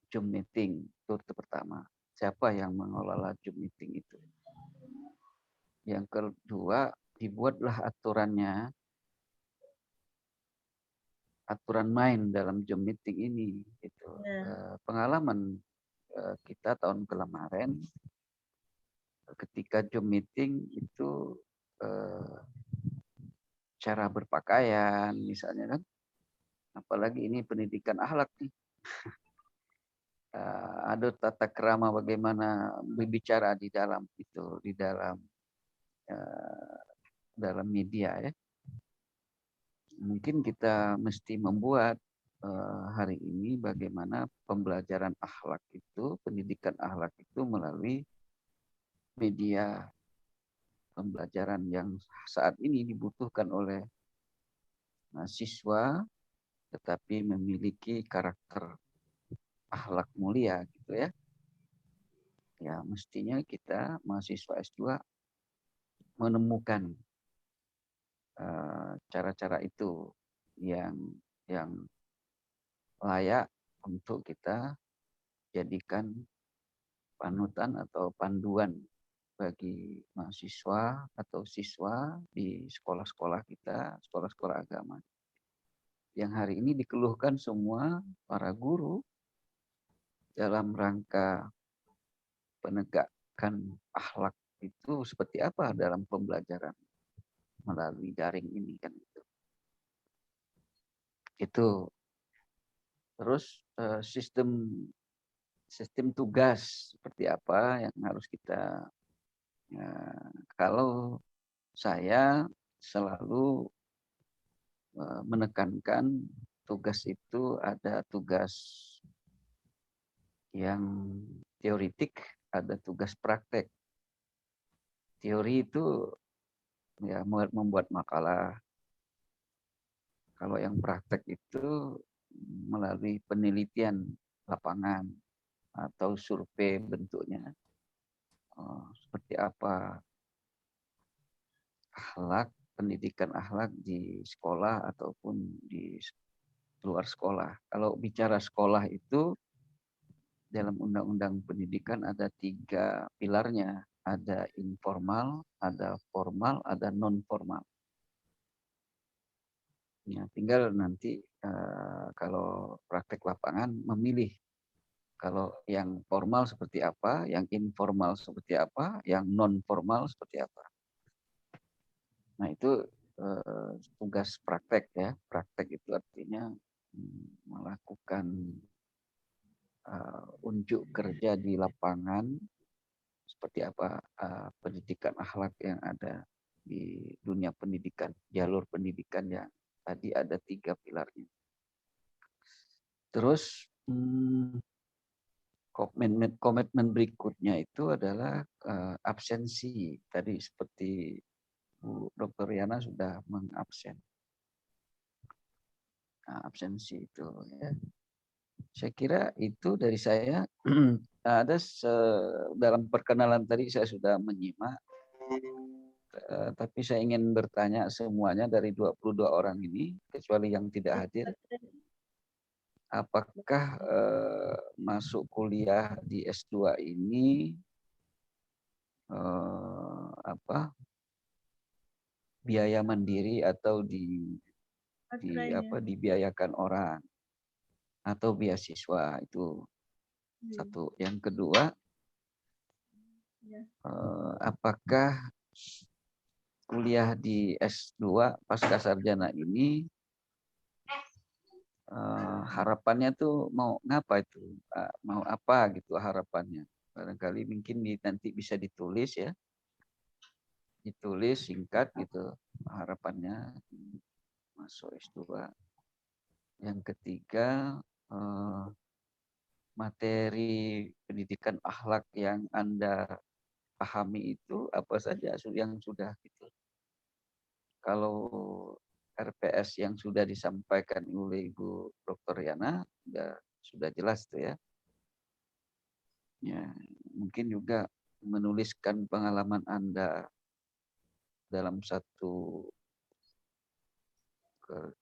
Zoom meeting. Itu pertama. Siapa yang mengelola Zoom meeting itu? Yang kedua, dibuatlah aturannya, aturan main dalam Zoom meeting ini. Itu pengalaman kita tahun kemarin, ketika Zoom meeting itu cara berpakaian misalnya kan, apalagi ini pendidikan akhlak nih. Ada tata krama bagaimana berbicara di dalam itu, di dalam media ya. Mungkin kita mesti membuat hari ini bagaimana pembelajaran akhlak itu, pendidikan akhlak itu melalui media pembelajaran yang saat ini dibutuhkan oleh mahasiswa, tetapi memiliki karakter akhlak mulia gitu ya. Ya mestinya kita mahasiswa S2 menemukan cara-cara itu yang layak untuk kita jadikan panutan atau panduan bagi mahasiswa atau siswa di sekolah-sekolah kita, sekolah-sekolah agama. Yang hari ini dikeluhkan semua para guru dalam rangka penegakan akhlak itu seperti apa dalam pembelajaran melalui daring ini kan itu. Itu. Terus sistem tugas seperti apa yang harus kita kalau saya selalu menekankan tugas itu ada tugas yang teoritik, ada tugas praktek. Teori itu ya membuat makalah. Kalau yang praktek itu melalui penelitian lapangan atau survei bentuknya. Seperti apa akhlak, pendidikan akhlak di sekolah ataupun di luar sekolah. Kalau bicara sekolah itu dalam Undang-Undang Pendidikan ada 3 pilarnya. Ada informal, ada formal, ada non-formal. Ya, tinggal nanti kalau praktek lapangan memilih. Kalau yang formal seperti apa, yang informal seperti apa, yang non-formal seperti apa. Nah itu tugas praktek ya. Praktek itu artinya melakukan unjuk kerja di lapangan seperti apa pendidikan akhlak yang ada di dunia pendidikan, jalur pendidikan yang tadi ada 3 pilarnya. Terus komitmen berikutnya itu adalah absensi. Tadi seperti Bu Dr. Yana sudah mengabsen. Nah, absensi itu ya. Saya kira itu dari saya. Ada dalam perkenalan tadi saya sudah menyimak. Tapi saya ingin bertanya semuanya dari 22 orang ini, kecuali yang tidak hadir. Apakah masuk kuliah di S2 ini biaya mandiri atau dibiayakan orang atau beasiswa? Itu satu. Yang kedua, apakah kuliah di S2 pasca sarjana ini harapannya tuh mau ngapa itu, mau apa gitu harapannya? Barangkali mungkin nanti bisa ditulis ya, ditulis singkat gitu harapannya masuk S2. Yang ketiga, materi pendidikan akhlak yang Anda pahami itu apa saja yang sudah gitu. Kalau RPS yang sudah disampaikan oleh Ibu Dr. Yana sudah jelas tuh ya. Ya, mungkin juga menuliskan pengalaman Anda dalam satu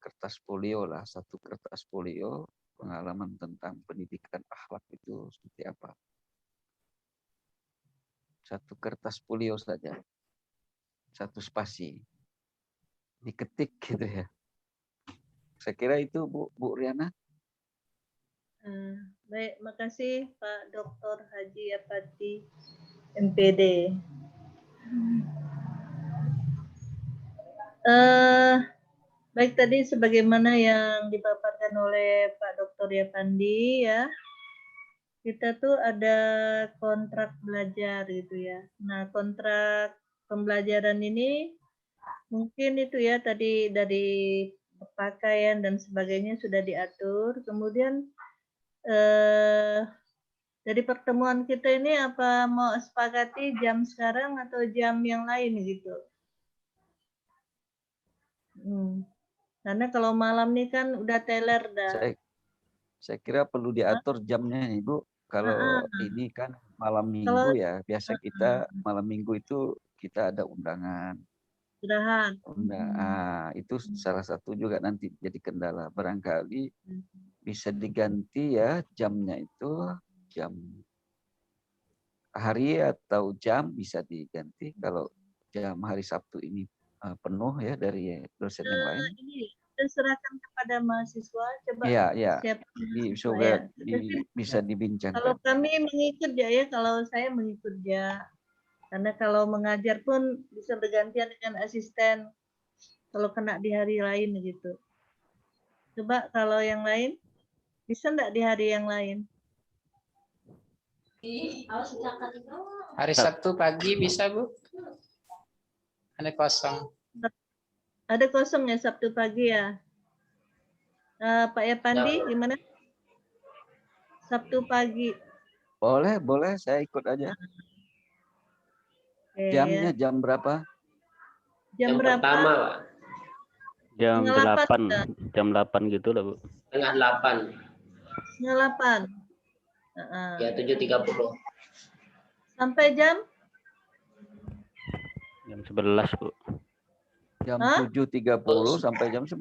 kertas folio lah, satu kertas folio pengalaman tentang pendidikan akhlak itu seperti apa. Satu kertas folio saja, satu spasi, diketik gitu ya. Saya kira itu Bu Riana. Baik, makasih Pak Dr. Haji Apati, MPD. Baik, tadi sebagaimana yang dipaparkan oleh Pak Dr. Yapandi ya, kita tuh ada kontrak belajar gitu ya. Nah, kontrak pembelajaran ini mungkin itu ya tadi dari pakaian dan sebagainya sudah diatur. Kemudian dari pertemuan kita ini apa mau sepakati jam sekarang atau jam yang lain gitu? Karena kalau malam nih kan udah teler dah. Saya kira perlu diatur jamnya nih Bu. Kalau ini kan malam minggu ya, biasa kita malam minggu itu kita ada undangan. Istirahat. Itu salah satu juga nanti jadi kendala. Barangkali bisa diganti ya jamnya itu jam hari atau jam bisa diganti. Kalau jam hari Sabtu ini penuh ya dari dosen yang lain. Ini kita serahkan kepada mahasiswa. Coba siapa bisa dibincangkan. Kalau kami mengikut ya, kalau saya mengikut ya. Karena kalau mengajar pun bisa bergantian dengan asisten. Kalau kena di hari lain gitu. Coba kalau yang lain, bisa enggak di hari yang lain? Hari Sabtu pagi bisa Bu? Ada kosong. Ada kosong ya Sabtu pagi ya. Pak Yapandi gimana? Sabtu pagi. Boleh, saya ikut aja. Jamnya jam berapa? Jam berapa? Pertama, Pak. Jam 8. Jam 8 gitu lah, Bu. Setengah 8. Setengah 8. Ya, 7.30. Sampai jam? Jam 11, Bu. Jam 7.30 sampai jam 11.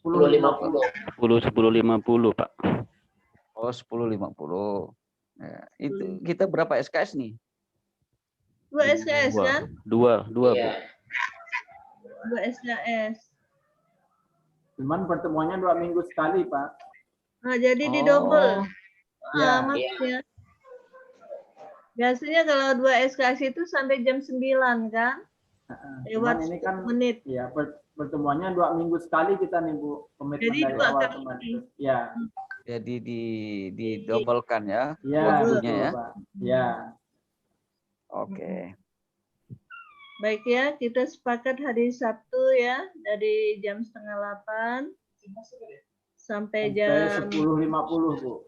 10.50. 10.50, Pak. Oh, 10.50. Ya, itu kita berapa SKS nih? 2 SKS kan? 2, Bu. 2 SKS. Cuman pertemuannya 2 minggu sekali, Pak. Nah, jadi di double. Ya. Maksudnya. Biasanya kalau 2 SKS itu sampai jam 9 kan? Cuman ini kan menit. Ya, pertemuannya 2 minggu sekali kita nih Bu. Komitmen Jadi dari awal kemarin. Ya. Jadi didobelkan ya waktunya ya. Pak. Ya. Oke. Baik ya, kita sepakat hari Sabtu ya, dari jam 7:30 sampai jam 10.50 Bu.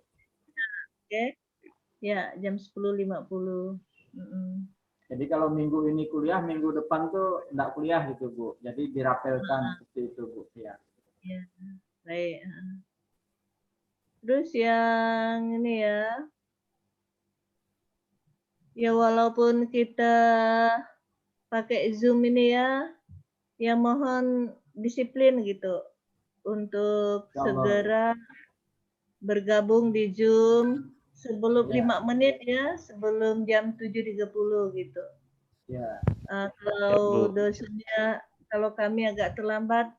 Oke. Ya, jam 10.50. Jadi kalau minggu ini kuliah, minggu depan tuh enggak kuliah gitu Bu. Jadi dirapelkan seperti itu Bu. Ya. Ya, baik. Terus yang ini ya walaupun kita pakai Zoom ini ya mohon disiplin gitu untuk segera bergabung di Zoom sebelum 5 menit ya, sebelum jam 7.30 gitu. Ya. Kalau dosennya, kalau kami agak terlambat,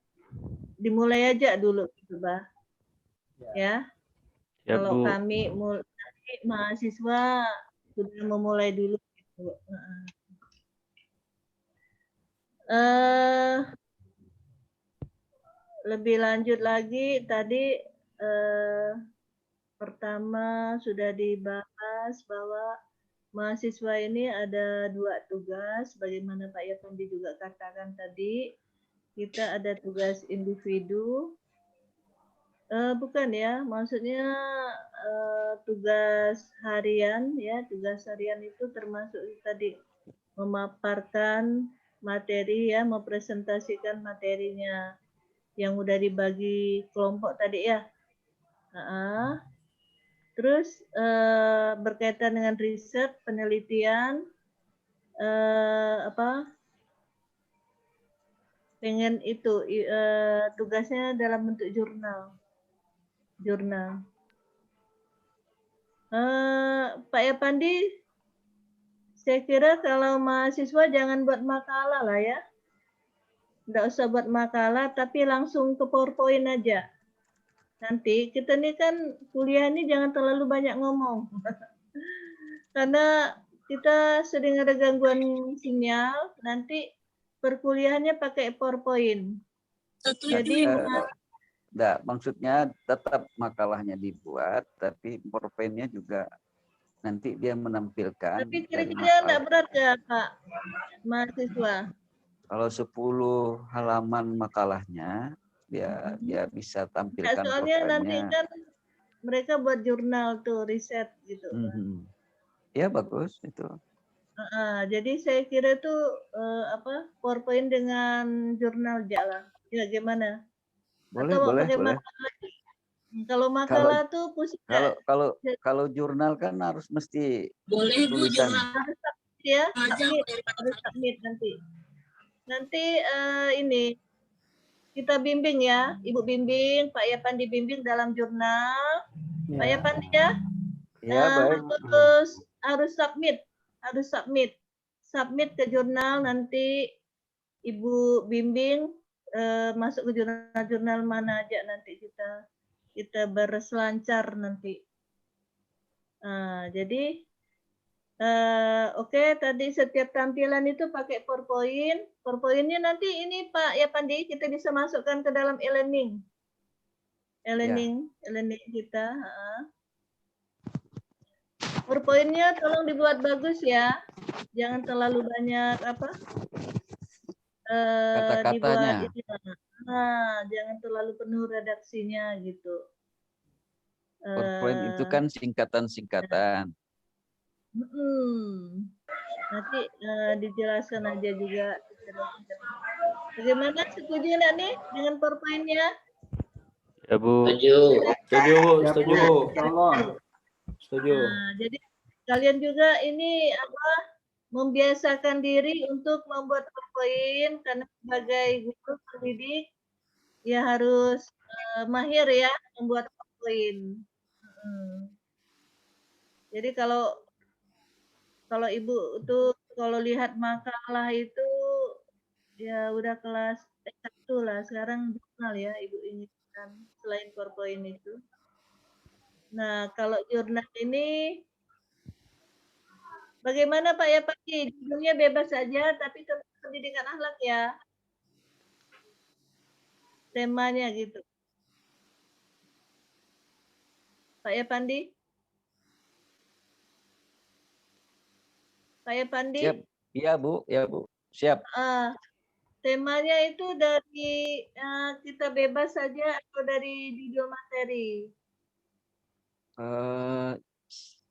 dimulai aja dulu gitu, Bah. Ya. Kalau kami mahasiswa sudah memulai dulu gitu. Lebih lanjut lagi tadi pertama sudah dibahas bahwa mahasiswa ini ada 2 tugas, bagaimana Pak Yapandi juga katakan tadi, kita ada tugas individu. Bukan ya, maksudnya tugas harian ya, tugas harian itu termasuk tadi memaparkan materi ya, mempresentasikan materinya yang udah dibagi kelompok tadi ya. Terus berkaitan dengan riset, penelitian, apa? Pengen itu tugasnya dalam bentuk jurnal. Pak Yapandi, saya kira kalau mahasiswa jangan buat makalah lah ya. Nggak usah buat makalah, tapi langsung ke PowerPoint aja. Nanti kita nih kan kuliah ini jangan terlalu banyak ngomong. Karena kita sering ada gangguan sinyal, nanti perkuliahannya pakai PowerPoint. Jadi enggak, maksudnya tetap makalahnya dibuat, tapi PowerPoint-nya juga nanti dia menampilkan. Tapi kira-kira enggak berat ya Pak mahasiswa? Kalau 10 halaman makalahnya, dia bisa tampilkan soalnya nanti PowerPoint-nya. kan mereka buat jurnal tuh, riset gitu. Ya bagus itu. Jadi saya kira itu PowerPoint dengan jurnal jalan. Ya gimana? Boleh, Atau boleh, pakai boleh. makalah? Kalau makalah tuh pusing. Kalau jurnal kan harus mesti Boleh Bu tulisan. jurnal. Ya, harus submit nanti. Nanti ini kita bimbing ya, Ibu bimbing, Pak Yapandi bimbing dalam jurnal. Pak Yapandi ya. Ya, baik. Terus harus submit ke jurnal, nanti Ibu bimbing masuk ke jurnal-jurnal mana aja, nanti kita berselancar nanti. Jadi oke, tadi setiap tampilan itu pakai PowerPoint. PowerPoint-nya nanti ini Pak Yapandi kita bisa masukkan ke dalam e-learning. E-learning kita. PowerPoint-nya tolong dibuat bagus ya. Jangan terlalu banyak kata-katanya. Jangan terlalu penuh redaksinya gitu. PowerPoint itu kan singkatan-singkatan. Nanti dijelaskan aja juga. Bagaimana, setuju nggak nih dengan PowerPoint-nya? Ya Bu. Setuju Bu, setuju Bu. Setuju. Jadi kalian juga ini membiasakan diri untuk membuat PowerPoint, karena sebagai guru pendidik ya harus mahir ya membuat PowerPoint. Jadi kalau Ibu tuh kalau lihat makalah itu ya udah kelas 1 lah, sekarang jurnal ya Ibu inginkan selain PowerPoint itu. Nah, kalau jurnal ini bagaimana Pak Yapandi? Judulnya bebas saja, tapi tentang pendidikan akhlak ya. Temanya gitu. Pak Yapandi? Pak Yapandi? Siap. Iya Bu, ya Bu. Siap. Temanya itu dari kita bebas saja atau dari judul materi?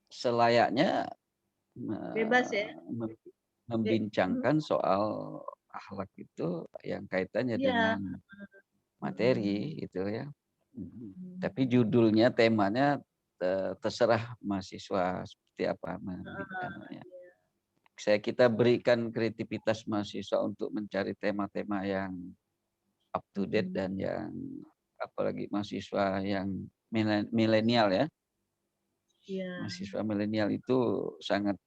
Selayaknya Bebas ya. Membincangkan soal akhlak itu yang kaitannya dengan materi itu ya. Tapi judulnya, temanya terserah mahasiswa seperti apa memberikannya. Kita berikan kreativitas mahasiswa untuk mencari tema-tema yang up to date dan yang apalagi mahasiswa yang milenial ya. Mahasiswa milenial itu sangat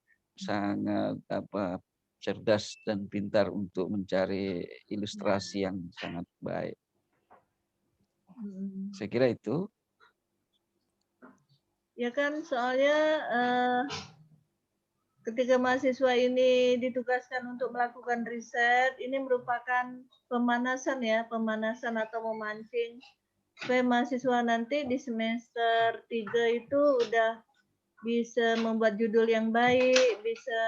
cerdas dan pintar untuk mencari ilustrasi yang sangat baik. Saya kira itu. Ya kan, soalnya ketika mahasiswa ini ditugaskan untuk melakukan riset, ini merupakan pemanasan ya, pemanasan atau memancing supaya mahasiswa nanti di semester 3 itu udah bisa membuat judul yang baik, bisa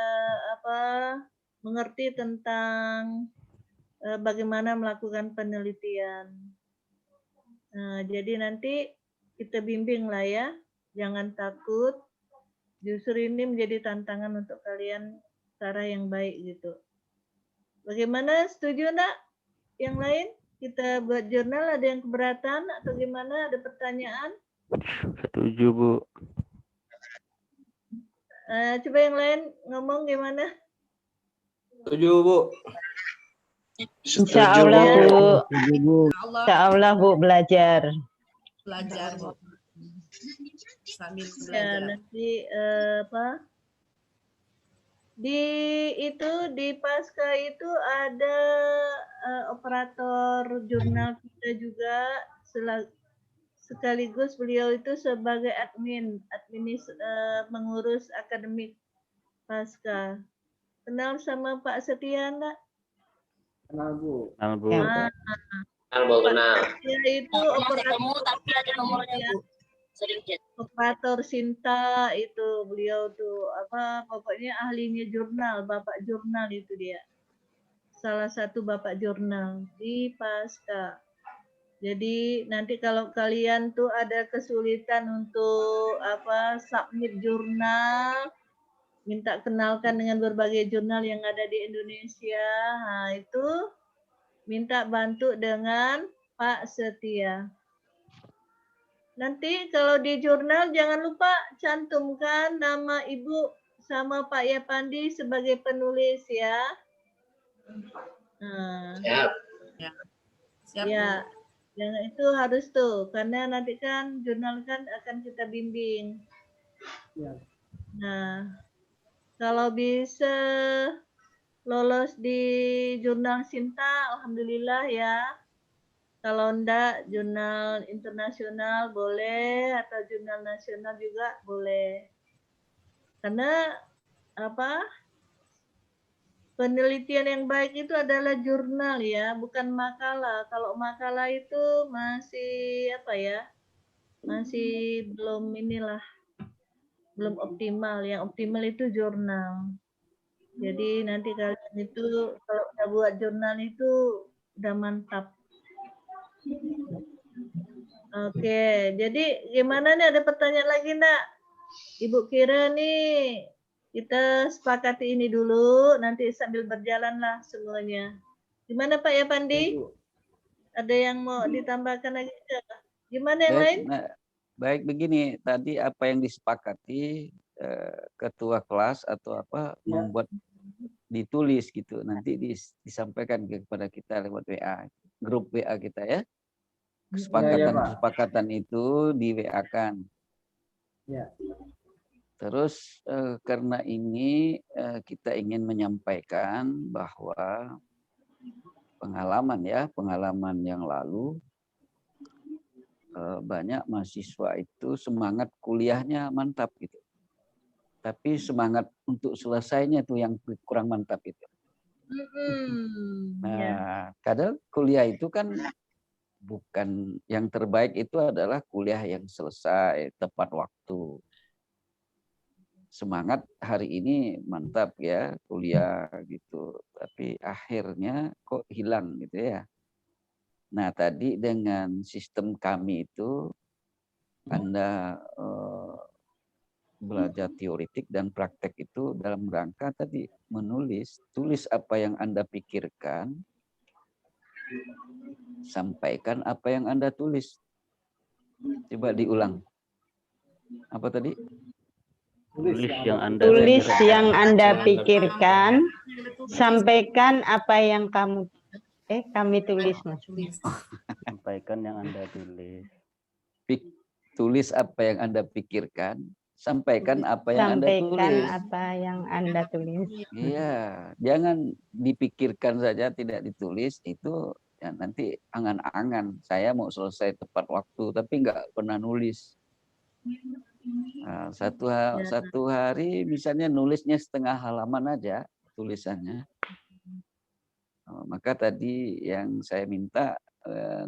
mengerti tentang bagaimana melakukan penelitian. Jadi nanti kita bimbing lah ya, jangan takut. Justru ini menjadi tantangan untuk kalian cara yang baik gitu. Bagaimana, setuju enggak? Yang lain kita buat jurnal, ada yang keberatan atau gimana? Ada pertanyaan? Setuju Bu. Coba yang lain ngomong gimana? Setuju, Bu. Insya Allah, Bu. Insya Allah, Bu, belajar. Belajar, Bu. Sambil Ya, belajar. nanti apa? Di Pasca itu ada operator jurnal kita juga, sekaligus beliau itu sebagai mengurus akademik Pasca. Kenal sama Pak Setia enggak? Kenal, Bu. Kenal, Bu. Kenal, Bu, kenal. Setia itu operator, tapi ada nomornya, Bu. Sering chat. operator Sinta itu beliau tuh apa pokoknya ahlinya jurnal, bapak jurnal itu dia. Salah satu bapak jurnal di Pasca. Jadi nanti kalau kalian tuh ada kesulitan untuk apa submit jurnal, minta kenalkan dengan berbagai jurnal yang ada di Indonesia, nah itu minta bantu dengan Pak Setia. Nanti kalau di jurnal jangan lupa cantumkan nama Ibu sama Pak Yapandi sebagai penulis ya. Nah, Siap. Siap, ya, yang itu harus tuh, karena nanti kan jurnal kan akan kita bimbing. Ya. Nah, kalau bisa lolos di jurnal Sinta, alhamdulillah ya. Kalau enggak, jurnal internasional boleh, atau jurnal nasional juga boleh. Karena apa? Penelitian yang baik itu adalah jurnal ya, bukan makalah. Kalau makalah itu masih apa ya? Masih belum belum optimal. Yang optimal itu jurnal. Jadi nanti kalian itu kalau udah buat jurnal itu udah mantap. Oke, jadi gimana nih, ada pertanyaan lagi enggak? Ibu Kira nih, kita sepakati ini dulu, nanti sambil berjalanlah semuanya. Gimana Pak Yapandi? Ada yang mau ditambahkan lagi enggak? Gimana yang lain? Baik, begini, tadi apa yang disepakati ketua kelas atau apa membuat ditulis gitu, nanti disampaikan kepada kita lewat WA, grup WA kita ya. Kesepakatan itu di WA-kan. Ya. Terus karena ini kita ingin menyampaikan bahwa pengalaman yang lalu banyak mahasiswa itu semangat kuliahnya mantap gitu. Tapi semangat untuk selesainya itu yang kurang mantap itu. Nah, kadang kuliah itu kan bukan yang terbaik, itu adalah kuliah yang selesai tepat waktu. Semangat hari ini mantap ya kuliah gitu, tapi akhirnya kok hilang gitu ya. Nah, tadi dengan sistem kami itu Anda belajar teoretik dan praktek itu dalam rangka tadi tulis apa yang Anda pikirkan, sampaikan apa yang Anda tulis. Coba diulang. Apa tadi? Tulis yang Anda pikirkan, sampaikan apa yang kami tulis, Mas. Sampaikan yang Anda tulis. Tulis apa yang Anda pikirkan, sampaikan apa yang Anda tulis. Sampaikan apa yang Anda tulis. Iya, jangan dipikirkan saja tidak ditulis, itu ya nanti angan-angan. Saya mau selesai tepat waktu, tapi nggak pernah nulis. Nah, satu hari misalnya nulisnya setengah halaman aja tulisannya. Maka tadi yang saya minta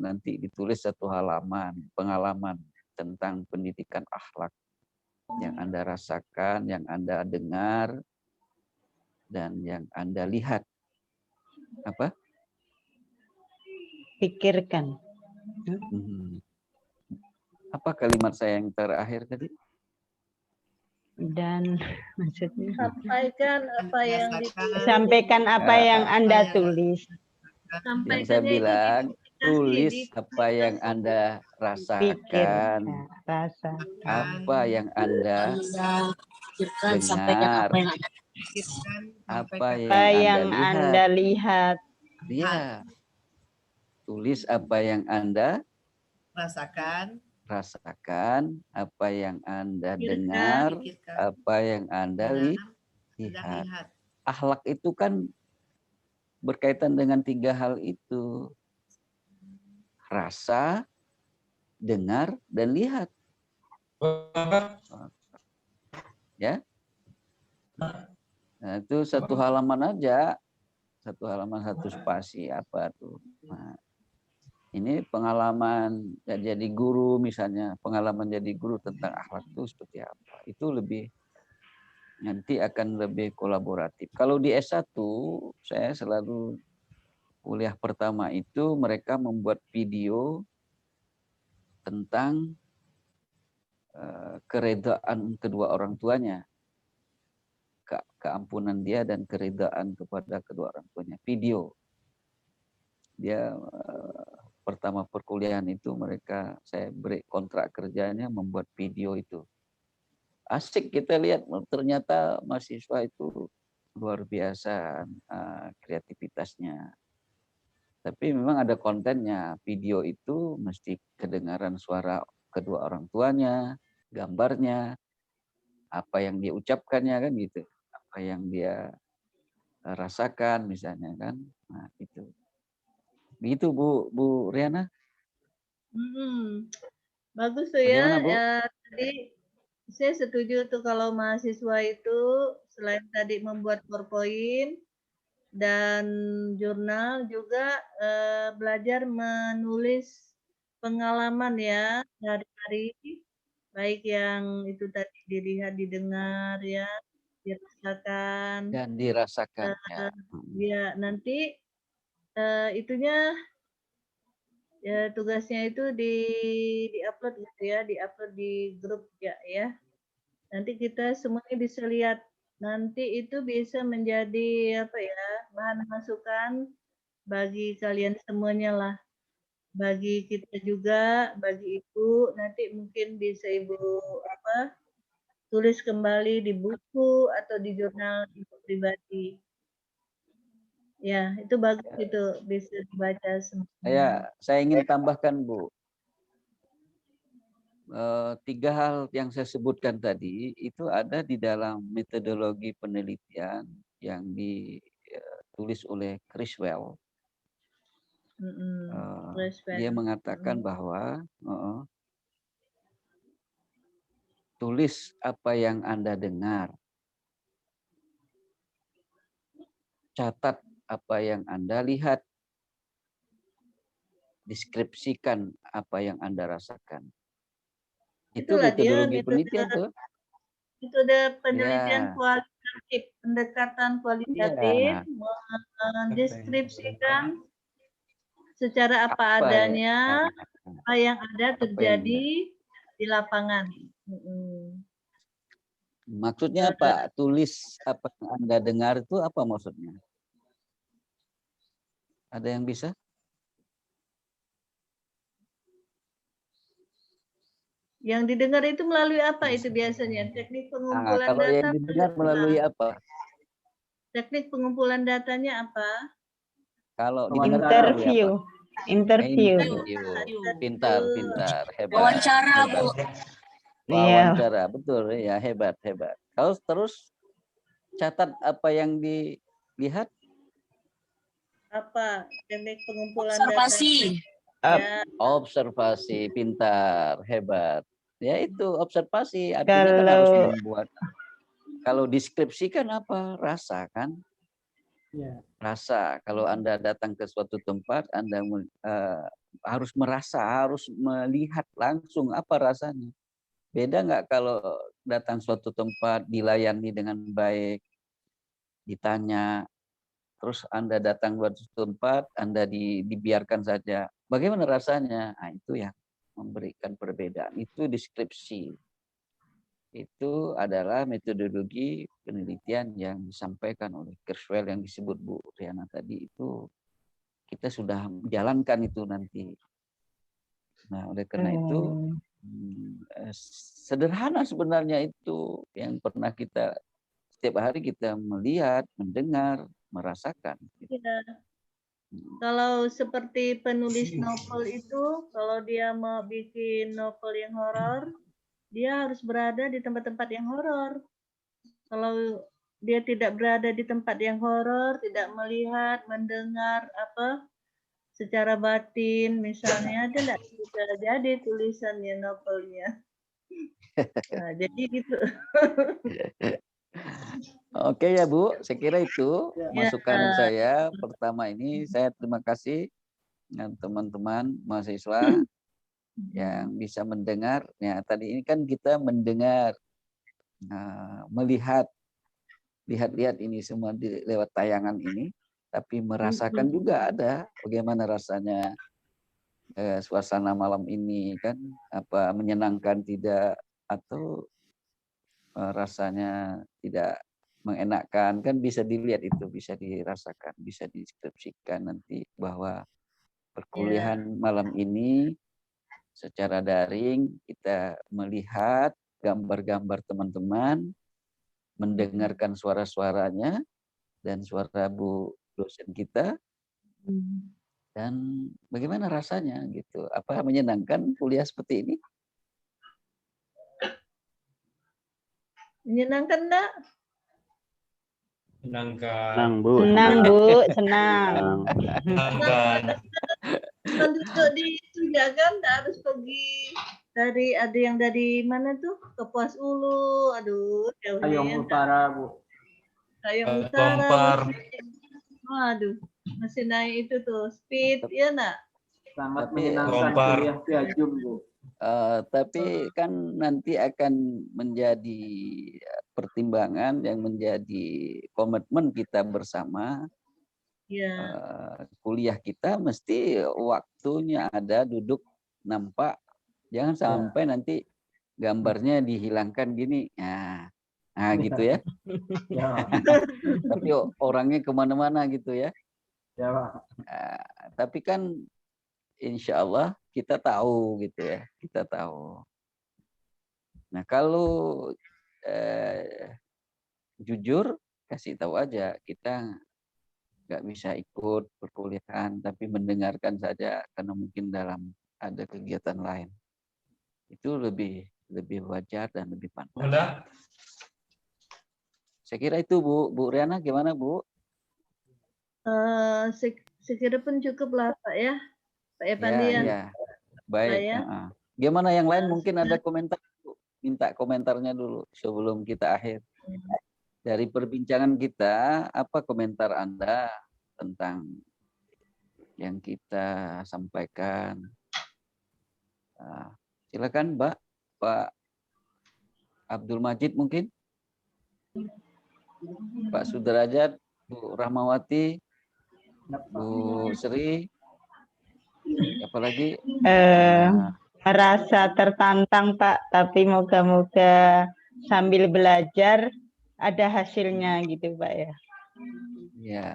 nanti ditulis 1 halaman pengalaman tentang pendidikan akhlak yang Anda rasakan, yang Anda dengar, dan yang Anda lihat. Apa? Pikirkan. Apa kalimat saya yang terakhir tadi? Dan maksudnya sampaikan apa yang Anda tulis. Yang saya bilang, tulis apa yang Anda rasakan, apa yang Anda dengar, apa Apa yang yang Anda Anda lihat. lihat. Tulis apa yang Anda Rasakan. rasakan, apa yang Anda Pikirkan. dengar, Pikirkan. apa yang Anda lihat. Akhlak itu kan berkaitan dengan 3 hal itu. Rasa, dengar, dan lihat. Ya. Nah, itu satu halaman aja. Satu halaman, satu spasi apa tuh. Nah, ini pengalaman jadi guru misalnya, pengalaman jadi guru tentang akhlak itu seperti apa. Itu lebih nanti akan lebih kolaboratif. Kalau di S1 saya selalu kuliah pertama itu mereka membuat video tentang keredaan kedua orang tuanya. Keampunan dia dan keredaan kepada kedua orang tuanya. Video. Dia pertama perkuliahan itu saya beri kontrak kerjanya membuat video itu. Asik kita lihat, ternyata mahasiswa itu luar biasa kreativitasnya. Tapi memang ada kontennya. Video itu mesti kedengaran suara kedua orang tuanya, gambarnya, apa yang dia ucapkannya kan gitu. Apa yang dia rasakan misalnya kan. Nah, itu. Begitu Bu Riana. Bagus tuh ya. Bagaimana, Bu? Tadi saya setuju tuh kalau mahasiswa itu selain tadi membuat PowerPoint dan jurnal juga belajar menulis pengalaman ya hari-hari, baik yang itu tadi dilihat, didengar ya, dirasakan. Dan dirasakan. Ya, nanti itunya ya tugasnya itu di-upload gitu ya, di-upload di grup ya. Nanti kita semuanya bisa lihat. Nanti itu bisa menjadi apa ya, bahan masukan bagi kalian semuanya lah. Bagi kita juga, bagi Ibu, nanti mungkin bisa Ibu tulis kembali di buku atau di jurnal Ibu pribadi. Ya, itu bagus itu bisa dibaca semua. Saya ingin tambahkan Bu. 3 hal yang saya sebutkan tadi itu ada di dalam metodologi penelitian yang ditulis oleh Criswell. Dia mengatakan bahwa tulis apa yang Anda dengar, catat apa yang Anda lihat, deskripsikan apa yang Anda rasakan. Itu metodologi penelitian tuh. Itu ada penelitian kualitatif, pendekatan kualitatif, mendeskripsikan secara apa adanya apa yang ada terjadi di lapangan. Maksudnya apa? Tulis apa yang Anda dengar itu apa maksudnya? Ada yang bisa? Yang didengar itu melalui apa itu biasanya? Teknik pengumpulan kalau data. yang didengar melalui apa? Teknik pengumpulan datanya apa? Kalau Interview. Pintar, hebat. Wawancara, Bu. Wawancara, betul ya, hebat. Kalau terus catat apa yang dilihat? Apa? Teknik pengumpulan observasi. Observasi, pintar, hebat. Ya itu observasi, artinya kan harus membuat. Kalau deskripsikan apa? Rasa kan? Rasa. Kalau Anda datang ke suatu tempat, Anda harus merasa, harus melihat langsung apa rasanya. Beda nggak kalau datang suatu tempat dilayani dengan baik, ditanya, terus Anda datang ke suatu tempat, Anda dibiarkan saja. Bagaimana rasanya? Nah, itu yang memberikan perbedaan. Itu deskripsi. Itu adalah metodologi penelitian yang disampaikan oleh Criswell yang disebut Bu Riana tadi. Itu kita sudah menjalankan itu nanti. Nah, oleh karena itu sederhana sebenarnya itu yang pernah kita setiap hari kita melihat, mendengar, merasakan. Iya. Kalau seperti penulis novel itu, kalau dia mau bikin novel yang horor, dia harus berada di tempat-tempat yang horor. Kalau dia tidak berada di tempat yang horor, tidak melihat, mendengar apa secara batin, misalnya, dia tidak bisa jadi tulisannya, novelnya. Nah, jadi gitu. Oke ya Bu, saya kira itu masukan Ya. saya pertama ini. Saya terima kasih dengan teman-teman mahasiswa yang bisa mendengar. Ya, tadi ini kan kita mendengar, melihat, lihat-lihat ini semua lewat tayangan ini, tapi merasakan juga ada bagaimana rasanya suasana malam ini kan, apa menyenangkan tidak, atau rasanya tidak mengenakkan, kan bisa dilihat itu, bisa dirasakan, bisa deskripsikan nanti bahwa perkuliahan malam ini secara daring kita melihat gambar-gambar teman-teman, mendengarkan suara-suaranya dan suara Bu dosen kita, dan bagaimana rasanya gitu. Apa menyenangkan kuliah seperti ini? Menyenangkan enggak? Senang, Senang, Bu. senang. Kan duduk di Tunjagan, nggak harus pergi dari, ada yang dari mana tuh, ke Puas Ulu, aduh jauhnya ya. Kayong Utara, Bu. Kayong Utara. Waduh, masih naik itu tuh, speed, ya nak? Sangat Tapi, menyenangkan kuliah via Zoom, Bu. Tapi kan nanti akan menjadi pertimbangan yang menjadi komitmen kita bersama. Kuliah kita mesti waktunya ada, duduk, nampak, jangan sampai nanti gambarnya dihilangkan gini. Nah gitu ya. Tapi orangnya kemana-mana gitu ya. Tapi kan insya Allah kita tahu gitu ya, kita tahu. Nah kalau jujur kasih tahu aja, kita nggak bisa ikut perkuliahan, tapi mendengarkan saja karena mungkin dalam ada kegiatan lain. Itu lebih wajar dan lebih pantas. Saya kira itu Bu Riana, gimana Bu? Saya kira pun cukup lah Pak ya. Pak Evandi ya. Baik. Gimana yang lain, mungkin ada komentar? Minta komentarnya dulu sebelum kita akhir. Dari perbincangan kita, apa komentar Anda tentang yang kita sampaikan? Silakan Mbak, Pak Abdul Majid mungkin, Pak Sudrajat, Bu Rahmawati, Bu Sri, apalagi? Merasa tertantang Pak, tapi moga-moga sambil belajar ada hasilnya gitu Pak ya. Ya,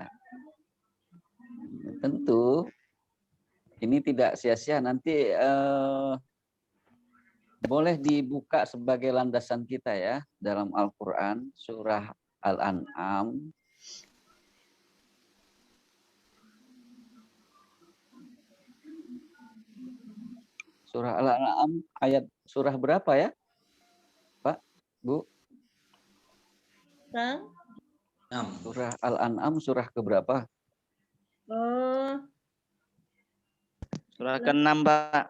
tentu ini tidak sia-sia. Nanti boleh dibuka sebagai landasan kita ya dalam Al-Quran, surah Al-An'am. Surah Al-An'am ayat surah berapa ya, Pak, Bu? Surah Al-An'am surah keberapa? Surah ke-6, Pak.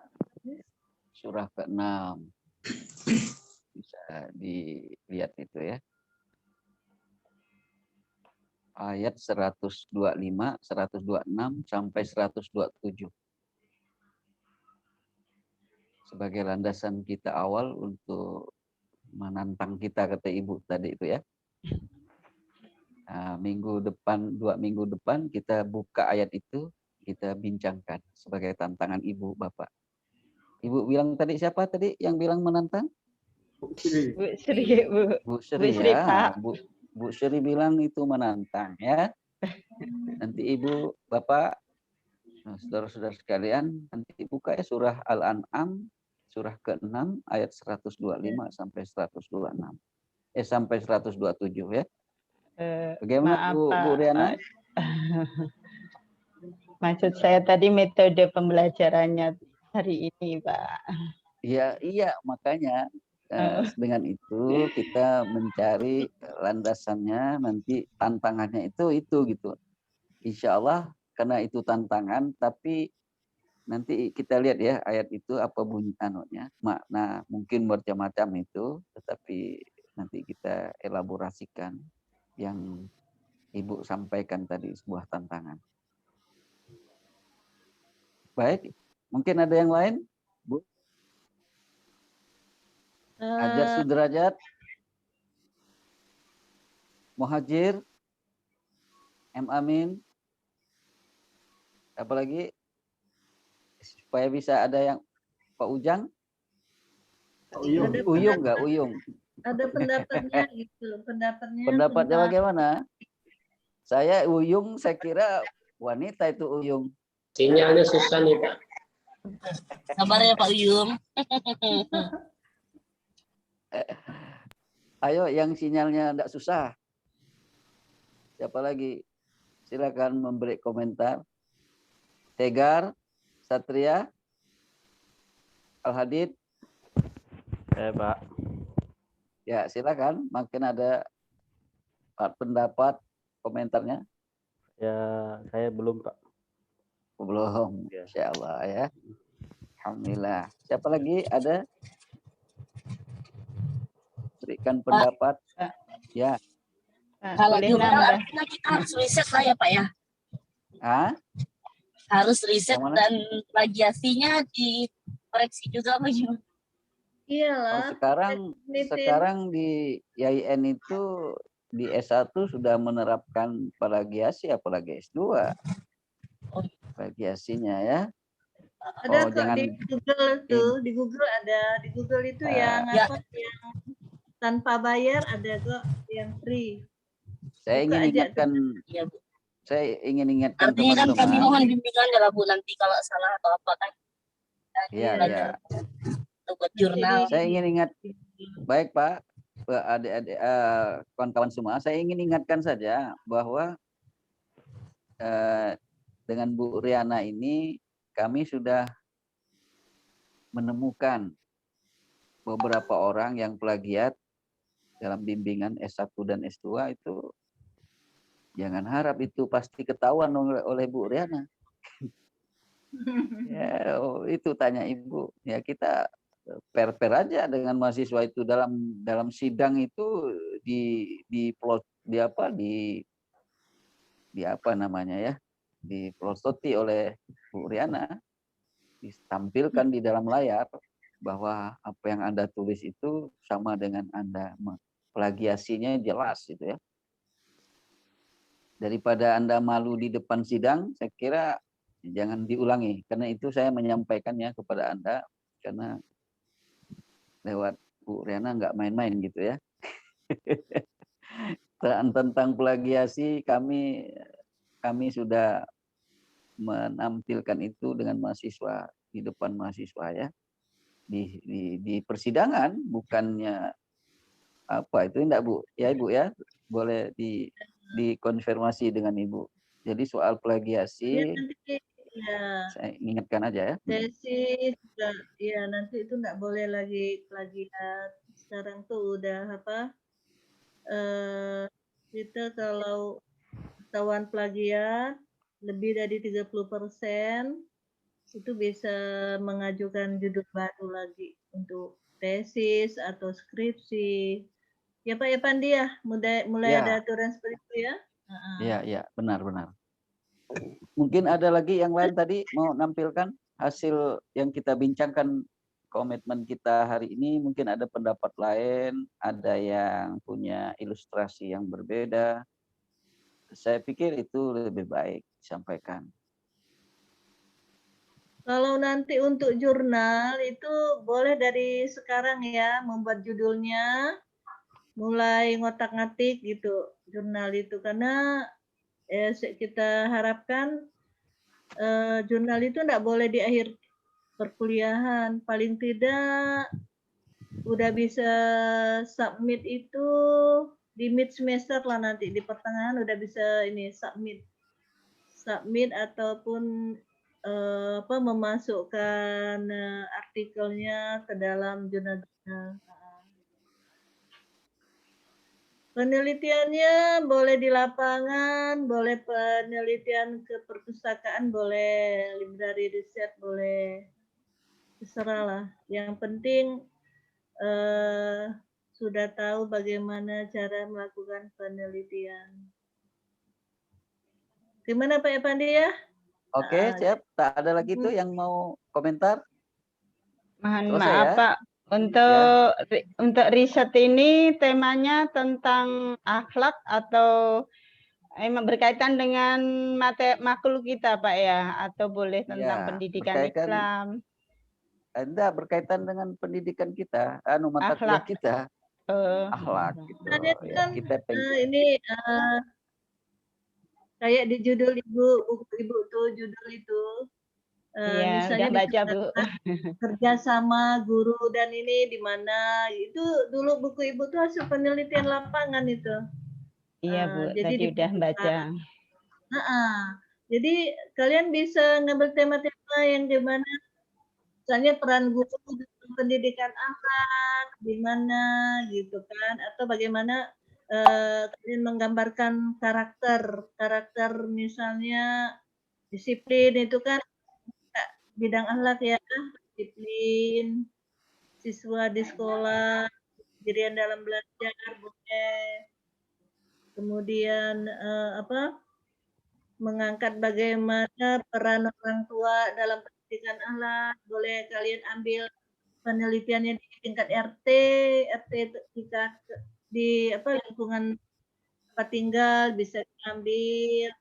Surah ke-6. Bisa dilihat itu ya. Ayat 125, 126 sampai 127. Sebagai landasan kita awal untuk menantang kita, kata Ibu tadi itu ya. Nah, dua minggu depan kita buka ayat itu, kita bincangkan sebagai tantangan Ibu, Bapak. Ibu bilang tadi, siapa tadi yang bilang menantang? Bu Sri, Bu. Bu Sri ya. Bu Sri bilang itu menantang ya. Nanti Ibu, Bapak, saudara-saudara sekalian, nanti buka ya surah Al-An'am, surah ke-6 ayat 125 sampai 126. Sampai 127 ya. Bagaimana Maaf Bu Pak. Riana? Maksud saya tadi metode pembelajarannya hari ini, Pak. Iya, makanya dengan itu kita mencari landasannya, nanti tantangannya itu gitu. Insya Allah karena itu tantangan, tapi nanti kita lihat ya ayat itu apa bunyi anunya, makna mungkin macam-macam itu, tetapi nanti kita elaborasikan yang Ibu sampaikan tadi sebuah tantangan. Baik, mungkin ada yang lain, Bu? Ajat Sudrajat, Muhajir, M. Amin, apalagi supaya bisa ada yang Pak Ujang, Uyung nggak Uyung? Ada pendapatnya gitu, Pendapatnya bagaimana? Saya Uyung, saya kira wanita itu Uyung. Sinyalnya susah nih Pak. Sabar ya Pak Uyung. Ayo yang sinyalnya tidak susah. Siapa lagi? Silakan memberi komentar. Tegar, Satria, Al-Hadid. Pak. Ya, silakan. Makin ada pendapat, komentarnya. Ya, saya belum, Pak. Belum. Insya Allah ya. Alhamdulillah. Siapa lagi ada? Berikan pendapat. Ya. Kalau jurnal artinya kita harus riset lah ya Pak ya. Harus riset dan plagiasinya dikoreksi juga bagaimana? Iyalah. Sekarang di IAIN itu di S1 sudah menerapkan plagiasi, apalagi S2. Plagiasinya ya. Ada kok di Google tuh, di Google ada, di Google itu yang apa yang tanpa bayar, ada kok yang free. Saya ingin ingatkan artinya kan kami teman-teman. mohon bimbingan ya Bu nanti kalau salah atau apa kan. Iya. Buat jurnal. Saya ingin ingat, baik Pak, adik-adik, kawan-kawan semua, saya ingin ingatkan saja bahwa dengan Bu Riana ini kami sudah menemukan beberapa orang yang plagiat dalam bimbingan S1 dan S2 itu. Jangan harap itu pasti ketahuan oleh Bu Riana. Ya, itu tanya Ibu. Ya kita per aja dengan mahasiswa itu dalam sidang itu di apa namanya ya, diprostoti oleh Bu Riana, ditampilkan di dalam layar bahwa apa yang Anda tulis itu sama dengan Anda plagiasinya jelas gitu ya. Daripada Anda malu di depan sidang, saya kira jangan diulangi. Karena itu saya menyampaikannya kepada Anda, karena lewat Bu Riana nggak main-main gitu ya. Tentang plagiasi kami sudah menampilkan itu dengan mahasiswa, di depan mahasiswa ya. Di persidangan, bukannya apa itu enggak Bu? Ya Ibu ya, boleh dikonfirmasi dengan Ibu. Jadi soal plagiasi, saya ingatkan aja ya. Tesis juga, ya nanti itu enggak boleh lagi plagiat. Sekarang tuh udah apa? Kita kalau ketahuan plagiat lebih dari 30%, itu bisa mengajukan judul baru lagi untuk tesis atau skripsi. Ya Pak ya Pandi ya, mulai ada aturan seperti itu ya. Iya, benar. Mungkin ada lagi yang lain tadi mau nampilkan hasil yang kita bincangkan, komitmen kita hari ini. Mungkin ada pendapat lain, ada yang punya ilustrasi yang berbeda. Saya pikir itu lebih baik disampaikan. Kalau nanti untuk jurnal itu boleh dari sekarang ya, membuat judulnya, mulai ngotak-ngatik gitu jurnal itu, karena kita harapkan jurnal itu enggak boleh di akhir perkuliahan, paling tidak udah bisa submit itu di mid semester lah nanti di pertengahan udah bisa ini submit ataupun memasukkan artikelnya ke dalam jurnal-jurnal. Penelitiannya boleh di lapangan, boleh penelitian ke perpustakaan, boleh library riset, boleh terserah lah. Yang penting sudah tahu bagaimana cara melakukan penelitian. Gimana Pak Epandi ya? Oke, siap. Tak ada lagi tuh yang mau komentar? Mohon Selesai maaf ya? Pak, untuk riset ini temanya tentang akhlak atau emang berkaitan dengan makhluk kita Pak ya, atau boleh tentang Ya, pendidikan berkaitan, Islam? Enggak, berkaitan dengan pendidikan kita, mata kuliah Akhlak. kita, akhlak gitu. Tadi Ya, kan kita pengen. ini kayak di judul ibu tuh judul itu Iya, misalnya udah baca Bu. kerjasama guru dan ini di mana itu dulu buku ibu tuh hasil penelitian lapangan itu. Iya Bu, Jadi tadi udah baca. Jadi kalian bisa ngambil tema-tema yang di mana misalnya peran guru dalam pendidikan akhlak di mana gitu kan, atau bagaimana kalian menggambarkan karakter misalnya disiplin itu kan bidang akhlak ya, disiplin siswa di sekolah, kejadian dalam belajar boleh, kemudian mengangkat bagaimana peran orang tua dalam pendidikan akhlak, boleh kalian ambil penelitiannya di tingkat RT tingkat di lingkungan tempat tinggal bisa diambil,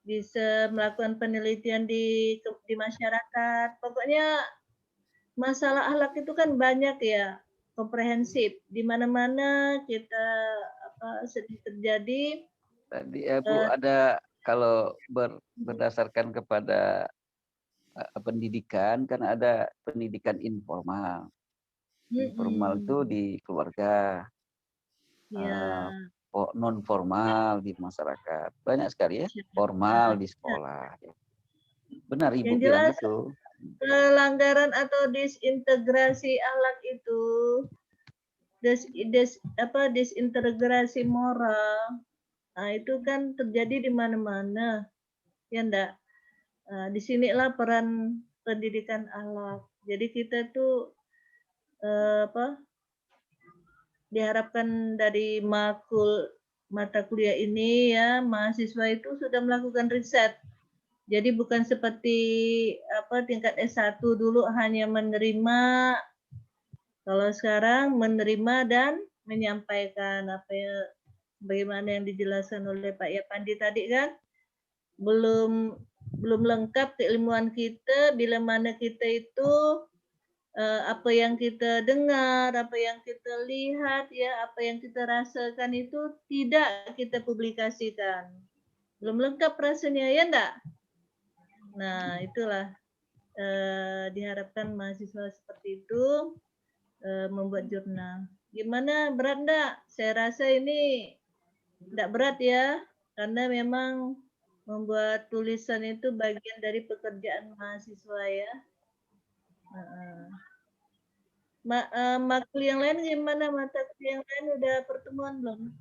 bisa melakukan penelitian di masyarakat. Pokoknya masalah akhlak itu kan banyak ya, komprehensif. Di mana-mana kita sedang terjadi. Tadi Bu ada kalau berdasarkan kepada pendidikan kan ada pendidikan informal. Informal itu di keluarga, non formal di masyarakat, banyak sekali ya, formal di sekolah. Benar Ibu bilang itu. Pelanggaran atau disintegrasi akhlak itu, disintegrasi moral, nah itu kan terjadi di mana-mana, ya enggak? Disinilah peran pendidikan akhlak. Jadi kita tuh diharapkan dari mata kuliah ini ya, mahasiswa itu sudah melakukan riset. Jadi bukan seperti tingkat S1 dulu hanya menerima, kalau sekarang menerima dan menyampaikan bagaimana yang dijelaskan oleh Pak Yapandi tadi kan, belum lengkap keilmuan kita bila mana kita itu apa yang kita dengar, apa yang kita lihat ya, apa yang kita rasakan itu tidak kita publikasikan. Belum lengkap rasanya ya enggak? Nah, itulah diharapkan mahasiswa seperti itu membuat jurnal. Gimana, berat enggak? Saya rasa ini enggak berat ya, karena memang membuat tulisan itu bagian dari pekerjaan mahasiswa ya. Makul yang lain gimana? Mata kuliah yang lain udah pertemuan belum?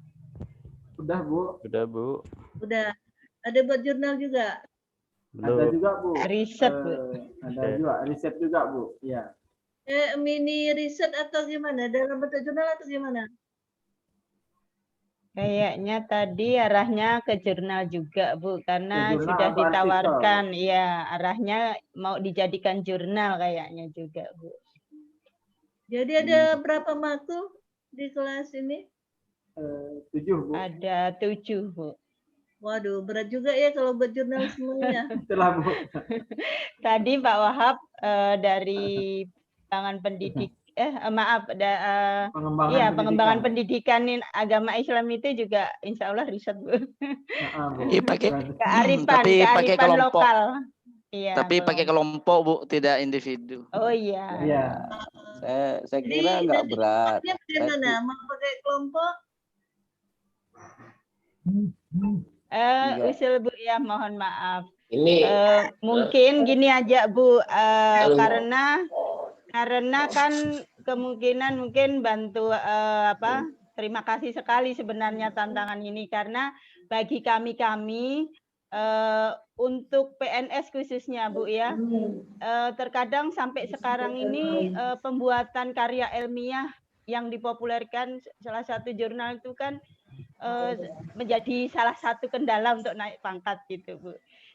Udah Bu. Udah Bu. Udah. Ada buat jurnal juga? Ada juga Bu. Riset Bu. Ada juga riset juga Bu. Ya. Mini riset atau gimana? Dalam bentuk jurnal atau gimana? Kayaknya tadi arahnya ke jurnal juga Bu, karena jurnal sudah atau ditawarkan, ya arahnya mau dijadikan jurnal kayaknya juga Bu. Jadi ada berapa makul di kelas ini? 7 Bu. Ada 7 Bu. Waduh, berat juga ya kalau buat jurnal semuanya. Itulah Bu. Tadi Pak Wahab dari pengembangan pengembangan pendidikan agama Islam itu juga insya Allah riset Bu. Iya pakai kearifan lokal. Iya. Tapi pakai kelompok Bu, tidak individu. Oh iya. Iya. Saya kira nggak berat. Bagaimana? Mau pakai kelompok? Usul Bu ya, mohon maaf. Ini Mungkin gini aja Bu, kalau karena kan kemungkinan mungkin bantu terima kasih sekali sebenarnya tantangan ini, karena bagi kami untuk PNS khususnya Bu ya, terkadang sampai sekarang ini pembuatan karya ilmiah yang dipopulerkan salah satu jurnal itu kan menjadi salah satu kendala untuk naik pangkat gitu Bu.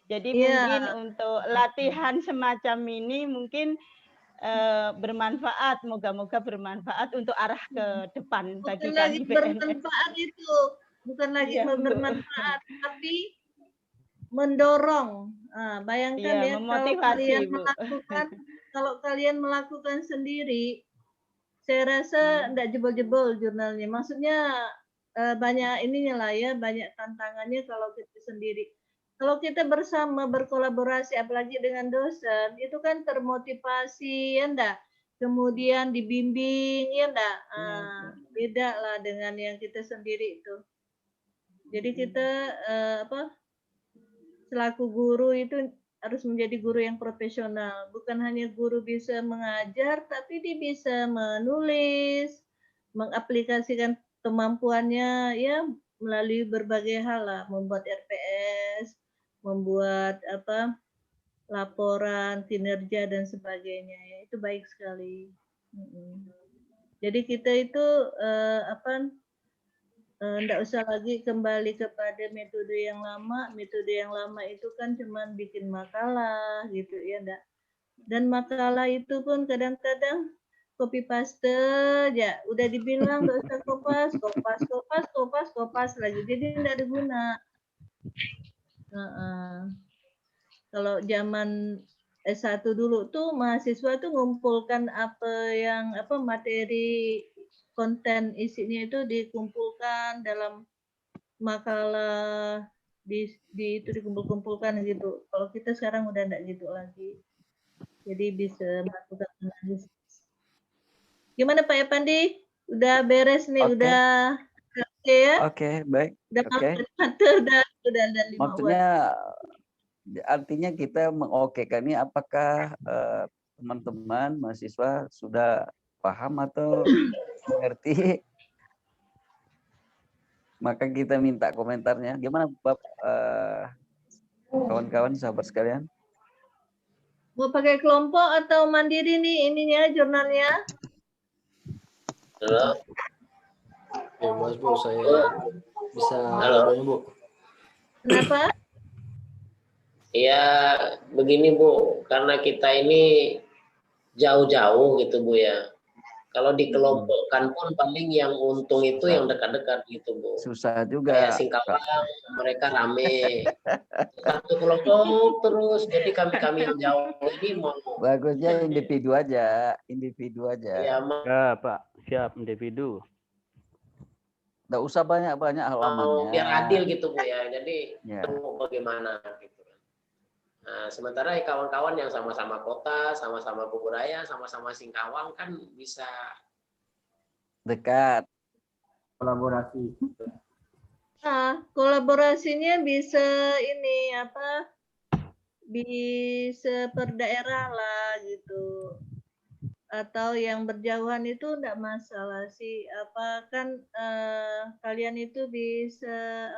Jadi mungkin untuk latihan semacam ini mungkin bermanfaat, moga-moga bermanfaat untuk arah ke depan bagi kami PNS. Bermanfaat itu, bukan lagi bermanfaat, tapi mendorong. Bayangkan ya, kalau kalian melakukan sendiri, saya rasa enggak jebol-jebol jurnalnya. Maksudnya banyak ininya lah ya, banyak tantangannya kalau kita sendiri. Kalau kita bersama berkolaborasi, apalagi dengan dosen, itu kan termotivasi, ya enggak? Kemudian dibimbing, ya enggak? Beda lah dengan yang kita sendiri itu. Jadi kita selaku guru itu harus menjadi guru yang profesional. Bukan hanya guru bisa mengajar, tapi dia bisa menulis, mengaplikasikan kemampuannya ya melalui berbagai hal lah, membuat RPS, membuat laporan kinerja dan sebagainya ya, itu baik sekali. Jadi kita itu enggak usah lagi kembali kepada metode yang lama. Metode yang lama itu kan cuman bikin makalah gitu ya enggak. Dan makalah itu pun kadang-kadang copy paste ya, udah dibilang enggak usah kopas lagi. Jadi enggak ada guna. Kalau zaman S1 dulu tuh mahasiswa tuh ngumpulkan materi konten isinya itu dikumpulkan dalam makalah itu dikumpulkan gitu. Kalau kita sekarang udah enggak gitu lagi. Jadi bisa melakukan analisis. Gimana Pak Epandi? Udah beres nih, udah oke ya? Oke, baik. Udah udah 5 Maksudnya artinya kita mengokekan ini apakah teman-teman mahasiswa sudah paham atau mengerti? Maka kita minta komentarnya. Gimana kawan-kawan sahabat sekalian? Mau pakai kelompok atau mandiri nih ininya jurnalnya? Halo. Ya, Mas Bu, saya bisa ngomong Bu. Kenapa? Ya begini Bu, karena kita ini jauh-jauh gitu Bu ya. Kalau dikelompokkan pun paling yang untung itu yang dekat-dekat gitu Bu. Susah juga. Kayak Singkawang mereka rame. Satu kelompok terus, jadi kami yang jauh ini mau. Bagusnya individu aja. Ya, Pak. Siap individu. Nggak usah banyak-banyak halamannya. Biar adil gitu Bu ya. Jadi bagaimana gitu. Nah, sementara kawan-kawan yang sama-sama kota, sama-sama Kuburaya, sama-sama Singkawang kan bisa dekat. Kolaborasi. Nah, kolaborasinya bisa ini bisa per daerah lah gitu. Atau yang berjauhan itu enggak masalah sih. Kalian itu bisa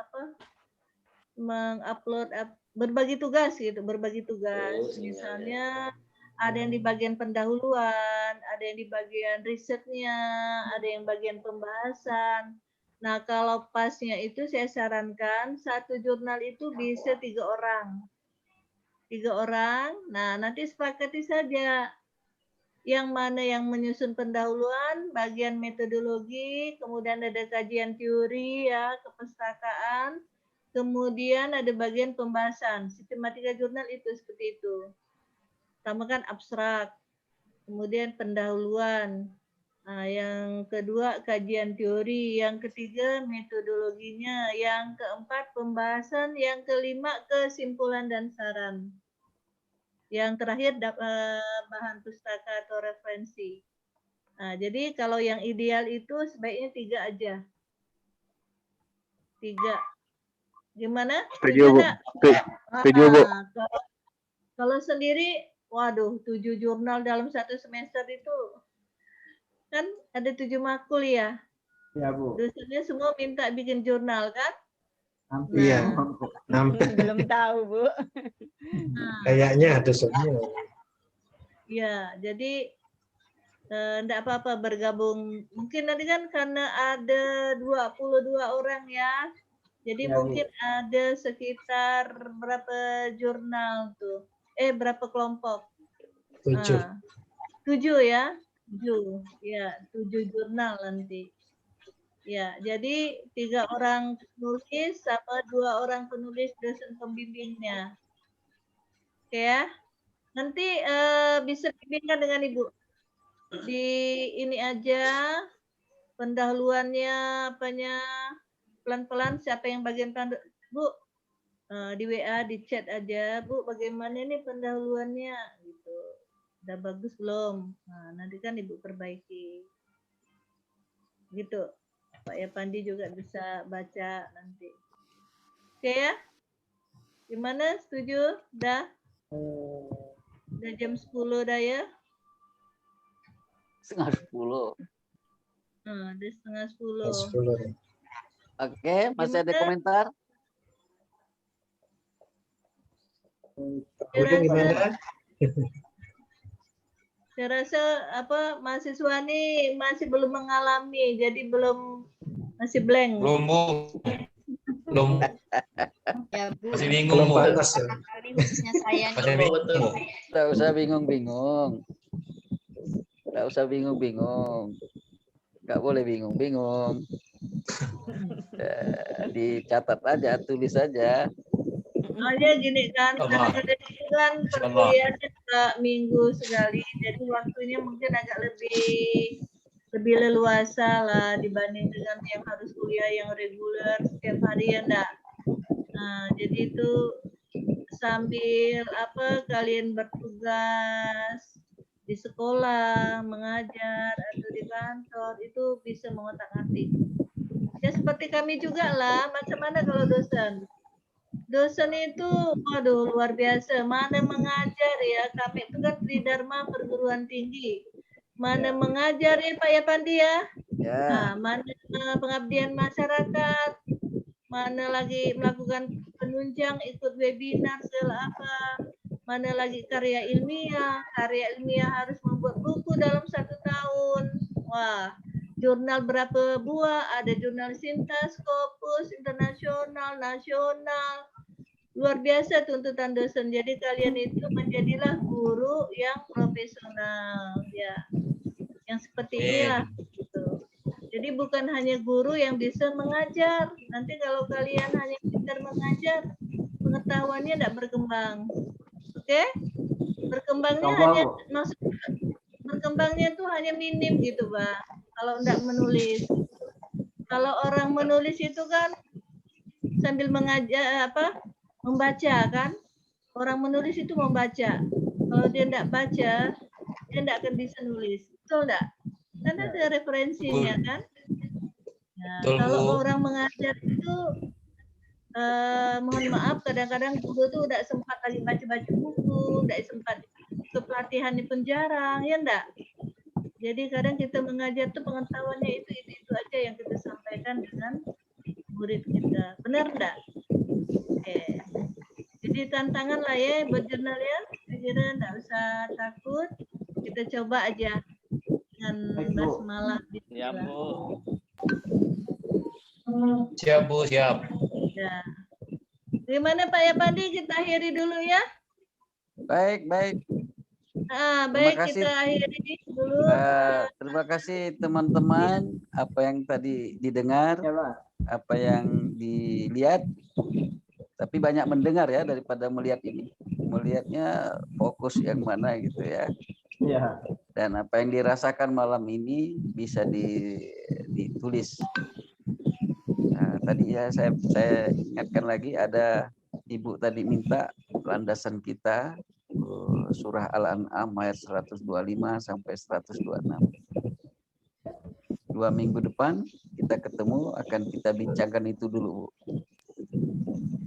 mengupload berbagi tugas gitu, misalnya ada yang di bagian pendahuluan, ada yang di bagian risetnya, ada yang bagian pembahasan. Nah, kalau pasnya itu saya sarankan satu jurnal itu bisa 3 orang. Nah, nanti sepakati saja yang mana yang menyusun pendahuluan, bagian metodologi, kemudian ada kajian teori ya, kepustakaan. Kemudian ada bagian pembahasan. Sistematika jurnal itu seperti itu. Pertama kan abstrak, kemudian pendahuluan. Nah, yang kedua kajian teori, yang ketiga metodologinya, yang keempat pembahasan, yang kelima kesimpulan dan saran. Yang terakhir bahan pustaka atau referensi. Nah, jadi kalau yang ideal itu sebaiknya 3 aja. 3. Gimana? Setuju, Bu. nggak? Setuju, Bu. Kalau sendiri, waduh, 7 jurnal dalam satu semester itu kan ada 7 makul ya. Ya, Bu. Dosennya semua minta bikin jurnal kan? Hampir. Iya. Hampir. Belum tahu, Bu. Kayaknya ada semua. Ya, jadi enggak apa-apa bergabung. Mungkin nanti kan karena ada 22 orang ya. Jadi Ya, mungkin ada sekitar berapa jurnal tuh? Berapa kelompok? 7. 7 ya? 7. Ya, 7 jurnal nanti. Ya, jadi 3 orang penulis sama 2 orang penulis dosen pembimbingnya. Oke ya. Nanti bisa bimbingan dengan Ibu. Di ini aja pendahuluannya apanya pelan-pelan siapa yang bagian Bu di WA di chat aja Bu bagaimana nih pendahuluannya gitu. Udah bagus belum? Nah, nanti kan Ibu perbaiki. Gitu. Pak Yapandi juga bisa baca nanti. Oke ya? Gimana? Setuju? Udah? Udah jam 10 dah ya? Setengah 10. Udah setengah 10. Oke, masih ada komentar? Udah gimana? Saya rasa mahasiswa ini masih belum mengalami, jadi masih blank. Belum, Bu. Belum. Ya, Bu. Masih bingung, Bu. Khususnya saya Masih nih. bingung. Nggak usah bingung-bingung. Nggak usah bingung-bingung. Nggak boleh bingung-bingung. Dicatat aja, tulis aja. Soalnya gini kan, kadang-kadang itu kan perkuliahannya minggu sekali, jadi waktunya mungkin agak lebih leluasa lah dibanding dengan yang harus kuliah yang reguler setiap hari ya enggak. Nah, jadi itu sambil kalian bertugas di sekolah, mengajar atau di kantor itu bisa mengotak-atik. Ya seperti kami juga lah, macam mana kalau dosen? Dosen itu, waduh luar biasa. Mana mengajar ya, kami itu kan di Dharma Perguruan Tinggi. Mana mengajar ya Pak Yapandi ya? Nah, mana pengabdian masyarakat, mana lagi melakukan penunjang, ikut webinar segala apa, mana lagi karya ilmiah harus membuat buku dalam 1 tahun. Wah, jurnal berapa buah, ada jurnal Sinta, Scopus, internasional, nasional. Luar biasa tuntutan dosen. Jadi kalian itu menjadilah guru yang profesional ya. Yang seperti inilah gitu. Jadi bukan hanya guru yang bisa mengajar. Nanti kalau kalian hanya pintar mengajar, pengetahuannya tidak berkembang. Oke? Berkembangnya berkembangnya itu hanya minim gitu, Pak. Kalau tidak menulis. Kalau orang menulis itu kan sambil mengajar membaca kan. Orang menulis itu membaca. Kalau dia tidak baca, dia tidak akan bisa nulis. Betul tidak? Kan ada referensinya kan. Nah, kalau orang mengajar itu mohon maaf kadang-kadang guru tuh tidak sempat lagi baca-baca buku, tidak sempat ke pelatihan di penjara, ya enggak? Jadi kadang kita mengajar tuh pengetahuannya itu aja yang kita sampaikan dengan murid kita. Benar enggak? Oke. Jadi tantangan lah ya buat jurnal ya. Jadi enggak usah takut. Kita coba aja dengan basmalah. Siap, Bu. Siap, Bu, siap. Ya. Gimana Pak Yapandi, kita akhiri dulu ya? Baik. Baik, kasih. kita akhiri dulu. Terima kasih teman-teman, apa yang tadi didengar, apa yang dilihat, tapi banyak mendengar ya daripada melihat ini. Melihatnya fokus yang mana gitu ya. Iya. Dan apa yang dirasakan malam ini bisa ditulis. Nah, tadi ya saya ingatkan lagi, ada Ibu tadi minta landasan kita surah Al-An'am ayat 125 sampai 126. 2 minggu depan kita ketemu, akan kita bincangkan itu dulu, Bu.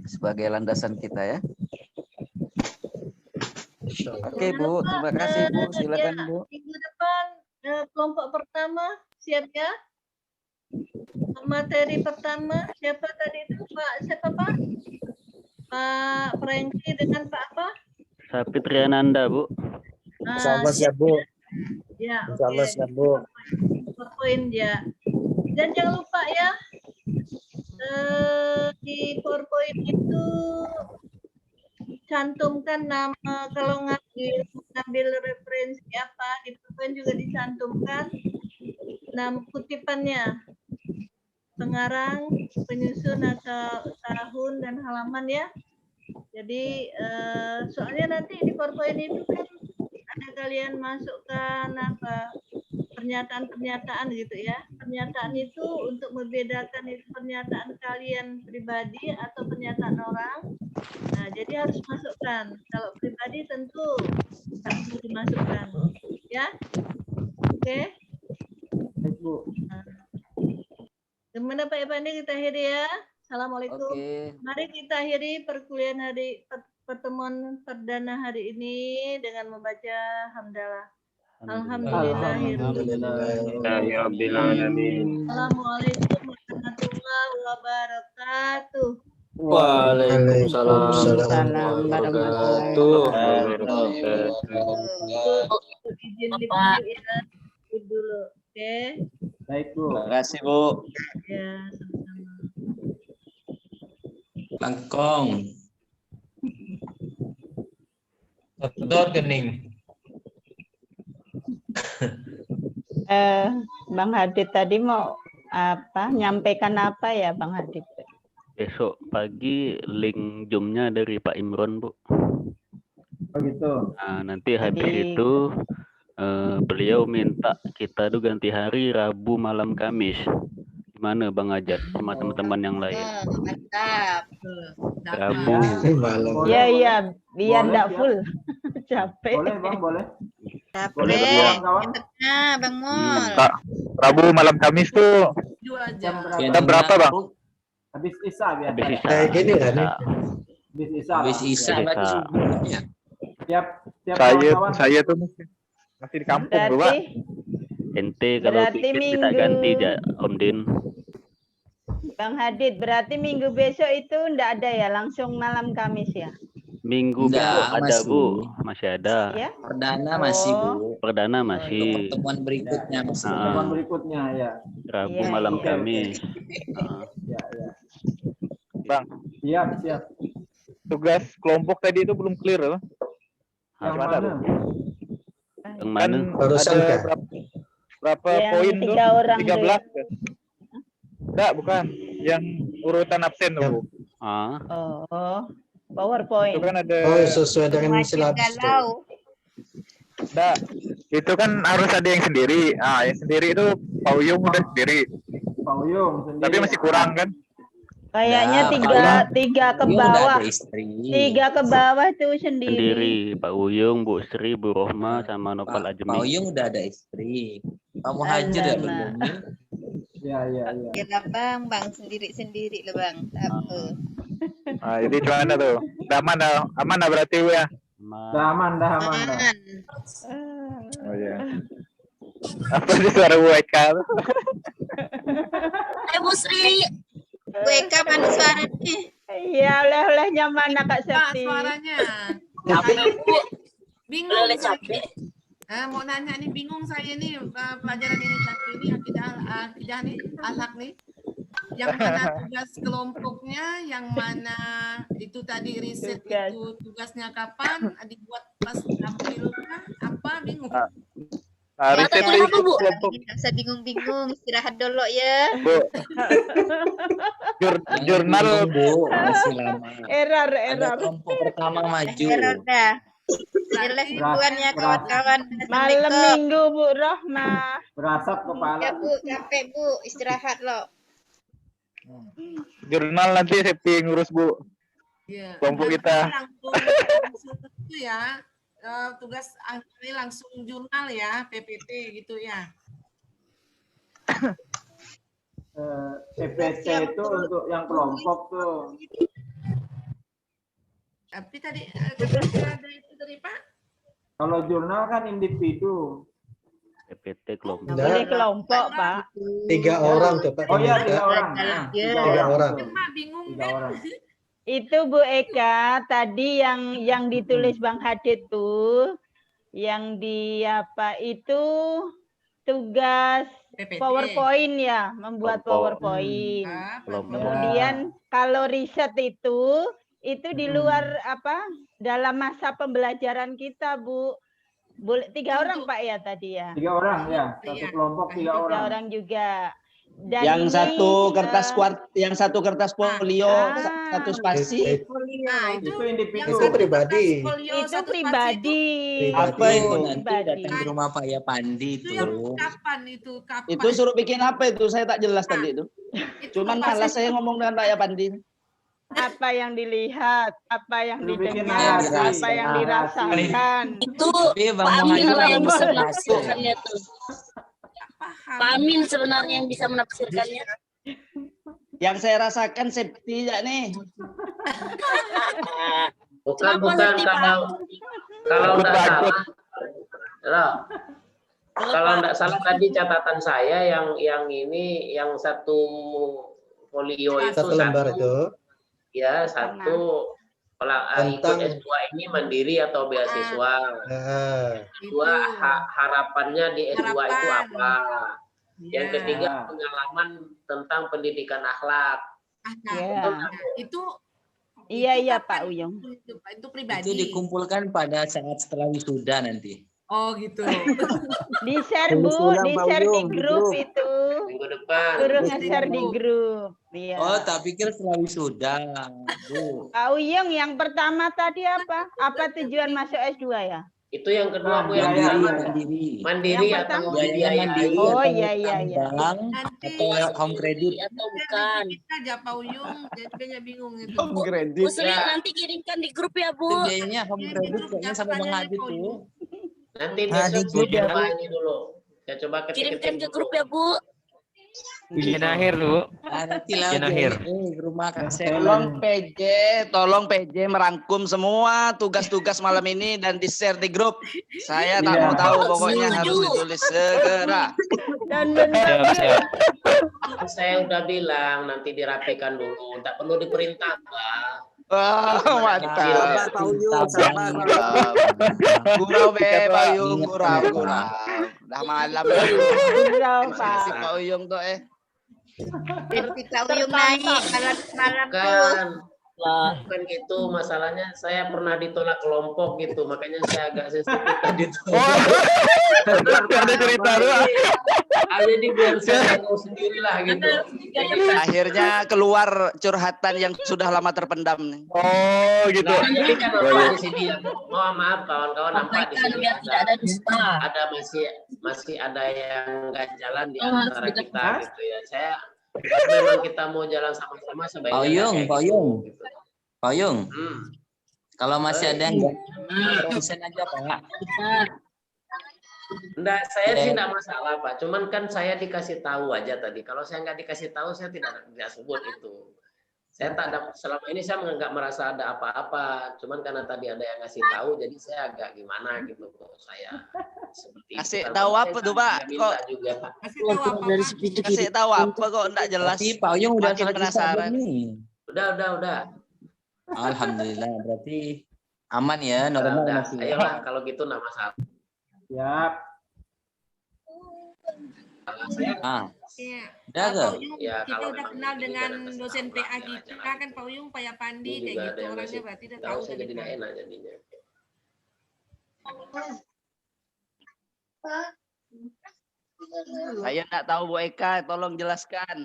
sebagai landasan kita ya. Oke Bu, terima kasih Bu. Silakan Bu. Minggu depan kelompok pertama siap ya? Materi pertama siapa tadi itu siapa Pak? Pak Franky dengan Pak apa? Sapitriananda Bu. Insyaallah siap Bu. Ya, Insyaallah siap Bu. PowerPoint ya. Dan jangan lupa ya, di PowerPoint itu cantumkan nama, kalau ngambil referensi apa, di PowerPoint juga dicantumkan nama kutipannya, pengarang, penyusun atau tahun dan halaman ya. Jadi soalnya nanti di PowerPoint itu kan ada kalian masukkan apa pernyataan-pernyataan gitu ya. Pernyataan itu untuk membedakan itu pernyataan kalian pribadi atau pernyataan orang. Nah, jadi harus masukkan. Kalau pribadi tentu harus dimasukkan. Ya. Oke. Baik, Bu. Gimana Pak Ipandi, kita akhiri ya. Assalamualaikum. Oke. Mari kita akhiri perkuliahan pertemuan perdana hari ini dengan membaca hamdalah. Alhamdulillahirrahmanirrahim. Assalamualaikum warahmatullahi wabarakatuh. Waalaikumsalam warahmatullahi wabarakatuh. Izin dipanggil ya dulu, oke? Baik Bu. Terima kasih Bu. Ya, sama-sama. Langkong. Dot kening. Bang Hadid tadi mau apa? Nyampaikan apa ya Bang Hadid? Besok pagi link Zoom-nya dari Pak Imron Bu. Oh gitu. Nah, nanti habis itu beliau minta kita tuh ganti hari Rabu malam Kamis. Gimana Bang Ajat sama teman-teman yang lain? Mantap. Rabu. Iya iya, biar enggak full. Capek. Boleh Bang, boleh. Boleh, Bang Mul. Rabu malam Kamis tuh. Jam Jam berapa Bang? Habis Isya biasa. Habis Isya. Kayak gini kan nih. Habis Isya. Habis Isya berarti subuhnya. Tiap kawan-kawan. Saya tuh masih di kampung Bang. Berarti Ente kalau Berarti pikir bisa minggu- ganti Om Din. Bang Hadid, berarti minggu besok itu enggak ada ya, langsung malam Kamis ya? Minggu Enggak, besok ada masih. Bu, masih ada. Ya? Perdana masih Bu. Perdana Untuk masih. pertemuan berikutnya masih. Pertemuan berikutnya ya. Rabu Iya, malam iya. Kamis. Ya, ya. Bang, Siap, siap. tugas kelompok tadi itu belum clear loh. Yang Gimana mana? tuh? Yang mana? Barusan Ada kan? berapa Yang poin tuh? 3 orang 13. Enggak, bukan. Yang urutan absen tuh, Bu. Ah, Oh, PowerPoint. Itu kan ada Oh, sesuai dengan silabus tuh. Galau. Enggak. Itu kan harus ada yang sendiri. Ah, yang sendiri itu Pak Uyung udah sendiri. Pak Uyung sendiri. Tapi masih kurang kan? Kayaknya Ya, tiga ke Uyung udah bawah. ada istri. 3 ke bawah tuh sendiri. sendiri. Pak Uyung, Bu Sri, Bu Rohma, sama Nopal Pak Ajmi. Uyung udah ada istri. Pak Muhajir ya belum. Alamak. Ya, ya, ya. Ya lah Bang sendiri-sendiri lah Bang. Tak apa. Ah, jadi gimana tuh? Udah aman dah, aman dah berarti Bu ya. Dah aman, dah aman. Dah. Aman. Oh iya. Apa sih suara Bu Eka? Bu Sri. Bu Eka mana suaranya? Iya, oleh-olehnya mana Kak Pak Septi? suaranya. Bingung Boleh saya. capek. Mau nanya nih, bingung saya nih pelajaran ini tadi ini akidah nih, akhlak nih. Yang mana tugas kelompoknya, yang mana itu tadi riset Tugas. itu tugasnya kapan, dibuat pas April kah? Apa bingung? Nah, riset Katanya apa, Bu? kelompok Nggak usah bingung-bingung, istirahat dulu ya. Bu. Jurnal Jangan bingung, Bu, masih lama. Error. Ada kelompok pertama maju. Error dah. Jelas duluan ya kawan-kawan. Malam Assalamualaikum. Minggu Bu Rohma. Berasap kepala. Ya Bu, capek Bu, istirahat loh. jurnal nanti Septi ngurus Bu. Iya. Kelompok kita. Langsung itu ya, tugas ini langsung jurnal ya, PPT gitu ya. PPT itu untuk yang kelompok tuh. Tapi tadi ada itu dari Pak. Kalau jurnal kan individu. PPT kelompok. Nggak boleh kelompok, Pak. 3 orang tuh Pak. Oh iya, diminta. 3 orang. Tiga orang. Pak bingung kan? Itu Bu Eka tadi yang ditulis Bang Hadid tuh yang di apa itu tugas PPT. PowerPoint ya, membuat PowerPoint. Kemudian kalau riset itu di luar apa dalam masa pembelajaran kita, Bu. Boleh 3 orang Pak ya tadi ya? 3 orang ya, satu kelompok 3 orang. 3 orang juga. Dan yang ini, satu kertas folio, satu spasi. Nah, itu individu. Itu pribadi. Itu pribadi. Apa itu nanti datang ke rumah Pak ya Pandi Itu yang tuh. kapan itu? Kapan? Itu suruh bikin apa itu? Saya tak jelas tadi itu. Cuman malas saya ngomong dengan Pak ya Pandi. Apa yang dilihat, apa yang bikin didengar, narasi. apa yang dirasakan. Itu Tapi Bang Pak Amin Muhammad lah yang bisa masuk. menafsirkannya tuh. Pak Amin sebenarnya yang bisa menafsirkannya. Yang saya rasakan safety ya nih. Bukan kalau nggak salah. Kalau nggak salah tadi catatan saya yang ini yang satu folio itu Satu lembar itu. Ya, satu ikut S2 ini mandiri atau beasiswa. Kedua, harapannya di S2 itu apa? Yang ketiga, pengalaman tentang pendidikan akhlak. Itu Iya Pak Uyung. Itu pribadi. Itu dikumpulkan pada saat setelah wisuda nanti. Oh gitu. Di share Bu, di share di grup itu. Minggu depan. Suruh nge-share di grup. Iya. Oh, tak pikir setelah wisuda, Bu. Pak Uyung yang pertama tadi apa? Apa tujuan masuk S2 ya? Itu yang kedua Bu yang mandiri Yang atau pertama- biaya. mandiri Oh atau iya. bank atau home credit. Atau bukan. Kita aja Pak Uyung, jadinya bingung itu. Home credit. Bu Sri nanti kirimkan di grup ya Bu. Biayanya home credit kayaknya sampai Bang Hadid tuh. Nanti besok saya coba ini dulu. Saya coba Kirimkan ke grup ya Bu. Ujian akhir Bu. Nanti lah Ujian akhir. rumah Tolong PJ merangkum semua tugas-tugas malam ini dan di-share di grup. Saya tak mau tahu, pokoknya harus ditulis segera. Dan Siap. Saya udah bilang nanti dirapikan dulu, tak perlu diperintah Pak. Mantap. Gurau be Pak Uyung, gurau. Dah malam. Gurau Pak. Si Pak Uyung tuh Kita Uyung naik malam Bukan gitu, masalahnya saya pernah ditolak kelompok gitu, makanya saya agak sensitif tadi tuh. Ada cerita doang. Jadi biar saya tahu sendirilah gitu. Akhirnya keluar curhatan yang sudah lama terpendam nih. Oh gitu. Nah, jadi kan nampak di sini. Mohon maaf kawan-kawan, nampak di sini ada masih ada yang nggak jalan di antara kita gitu ya. Saya memang kita mau jalan sama-sama sebaiknya. Pak Uyung. Kalau masih ada yang bisa aja Pak. Enggak, saya sih enggak masalah Pak. Cuman kan saya dikasih tahu aja tadi. Kalau saya nggak dikasih tahu, saya tidak sebut itu. Saya tak ada, selama ini saya nggak merasa ada apa-apa. Cuman karena tadi ada yang ngasih tahu, jadi saya agak gimana gitu kok saya seperti Kasih tahu apa tuh Pak? Kok kasih tahu apa kok enggak jelas? Tapi Pak Uyung udah Makin penasaran. Udah. Alhamdulillah, berarti aman ya, normal Udah. masih. Ayolah kalau gitu enggak masalah. Siap. Iya. Udah Pak gak? Uyung, Ya, kita kalau udah memang kenal ini dengan juga ada dosen kesalahan, PA kita kan Pak Uyung, Pak Pandi Ini kayak juga ada gitu yang orangnya masih berarti udah nggak tahu usah dari jadi nggak Pak. enak jadinya. Saya enggak tahu Bu Eka, tolong jelaskan.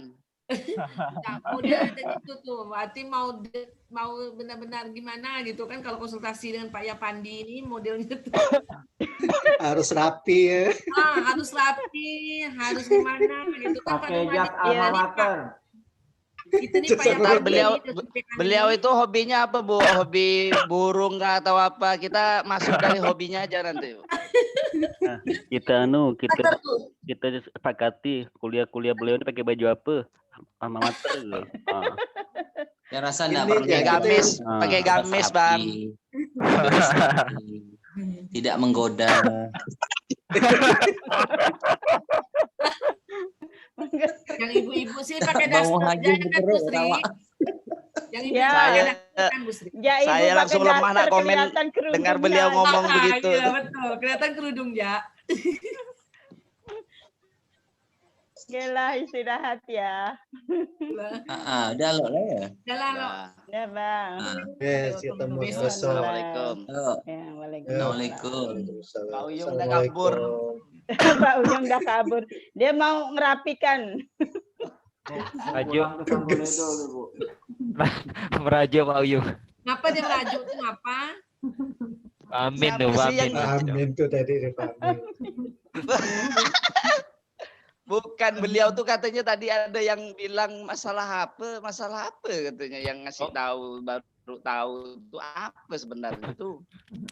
Nah, model gitu tuh, berarti mau benar-benar gimana gitu kan kalau konsultasi dengan Pak Yapandi ini modelnya tuh. Harus rapi ya. Harus rapi, harus gimana gitu kan. Pakai jas alma mater. Itu nih Pak Yapandi. Beliau itu hobinya apa Bu? Hobi burung kah atau apa? Kita masuk dari hobinya aja nanti. Nah, kita sepakati kuliah beliau ini pakai baju apa? Alma mater gitu. Yang rasa enggak Ini pernah Pakai gamis, pakai Alas gamis, rapi. Bang. Alas rapi. Tidak menggoda. Yang ibu-ibu sih pakai Bau daster hajur aja kan Bu berkerut, Sri. tawa. Yang Ya. Saya kan Bu Sri. Ya, ibu saya langsung pakai lemah nak daster, komen kelihatan kerudungnya dengar beliau aja. ngomong begitu. Iya betul, kelihatan kerudung ya. Gila, istirahat ya. Udah lo lah ya. Jalan lo. Ya, Bang. Yes, ketemu besok. Assalamualaikum. Ya, Assalamualaikum. Pak Uyung udah kabur. Pak Ujung udah kabur. Dia mau ngerapikan. Rajo. Sanggoledo, Bu. Merajo Pak Uyung. Ngapa dia merajuk tuh ngapa? Amin Siapa tuh, sih amin. yang- Amin tuh tadi Pak. Bukan, beliau tuh katanya tadi ada yang bilang masalah apa katanya yang ngasih tahu baru tahu itu apa sebenarnya tuh.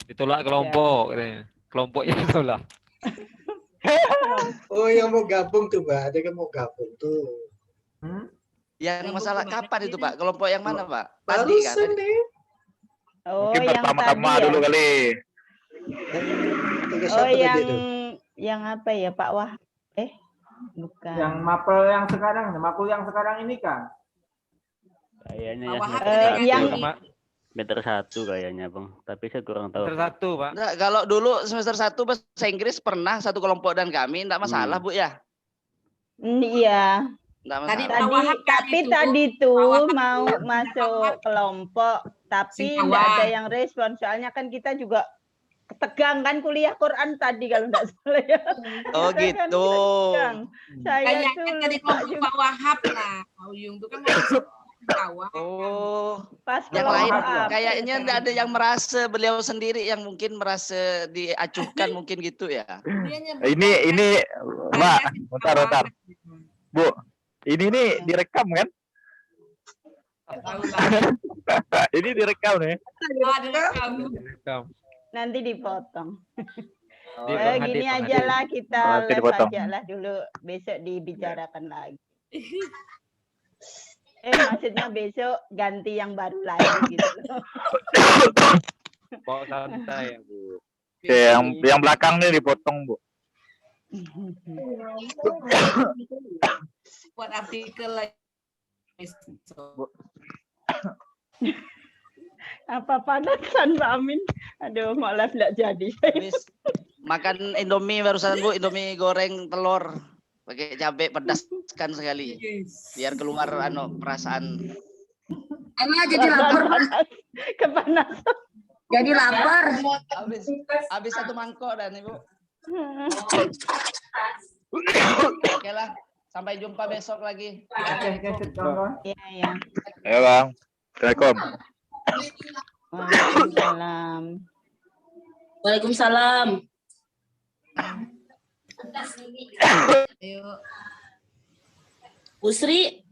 Ditolak kelompok katanya. Kelompoknya ditolak. Oh, yang mau gabung tuh, Pak. Ada yang mau gabung tuh. Yang masalah kapan itu, Pak? Kelompok yang mana, Pak? Baru Tadi kan? Senin. Oh, Mungkin yang pertama-tama tadi ya. dulu kali. Tugas Oh, apa tadi yang itu? apa ya, Pak Wah? Bukan. Yang mapel yang sekarang, makul yang sekarang ini kan. Kayaknya yang semester 1 kayaknya Bang, tapi saya kurang tahu. Semester 1, Pak. Nggak, kalau dulu semester 1 bahasa Inggris pernah satu kelompok dan kami enggak masalah, Bu ya. Iya. Enggak Tadi masalah. Pak Wahab Tapi tadi tuh mau masuk kelompok, tapi Singkawan. nggak ada yang respon. Soalnya kan kita juga tegang kan kuliah Quran tadi kalau nggak salah ya. Oh Kita kan gitu. tegang. Saya Kayaknya tuh tadi lupa kelompok juga. Pak Wahab lah. Pak Uyung tuh kan masuk kawan. Oh. Pas Yang lain kelompok apa kayaknya ya, enggak ada yang merasa beliau sendiri yang mungkin merasa diacuhkan mungkin gitu ya. Ini Mbak, bentar. Bu, ini nih direkam kan? Ini direkam nih. Nanti dipotong. Oh, nanti Gini dipotong. aja lah kita Nanti live dipotong. aja lah dulu. Besok dibicarakan lagi. Maksudnya besok ganti yang baru lagi gitu. Bawa santai ya, Bu. Oke, yang belakang nih dipotong, Bu. Buat artikel lagi. Apa panasan Pak Amin? Aduh, mau live nggak jadi. Makan Indomie barusan, Bu, Indomie goreng telur pakai cabai pedaskan sekali. Biar keluar perasaan. Emang jadi lapar, Pak. Kepanasan. Jadi lapar. Habis satu mangkok dan Ibu. Oke lah, sampai jumpa besok lagi. Iya. Ayo, Bang. Assalamualaikum. Waalaikumsalam. Waalaikumsalam. Ayo. Bu Sri.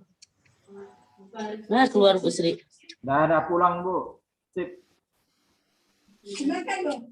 Nah, keluar Bu Sri. Udah ada pulang, Bu. Sip. Silakan dong.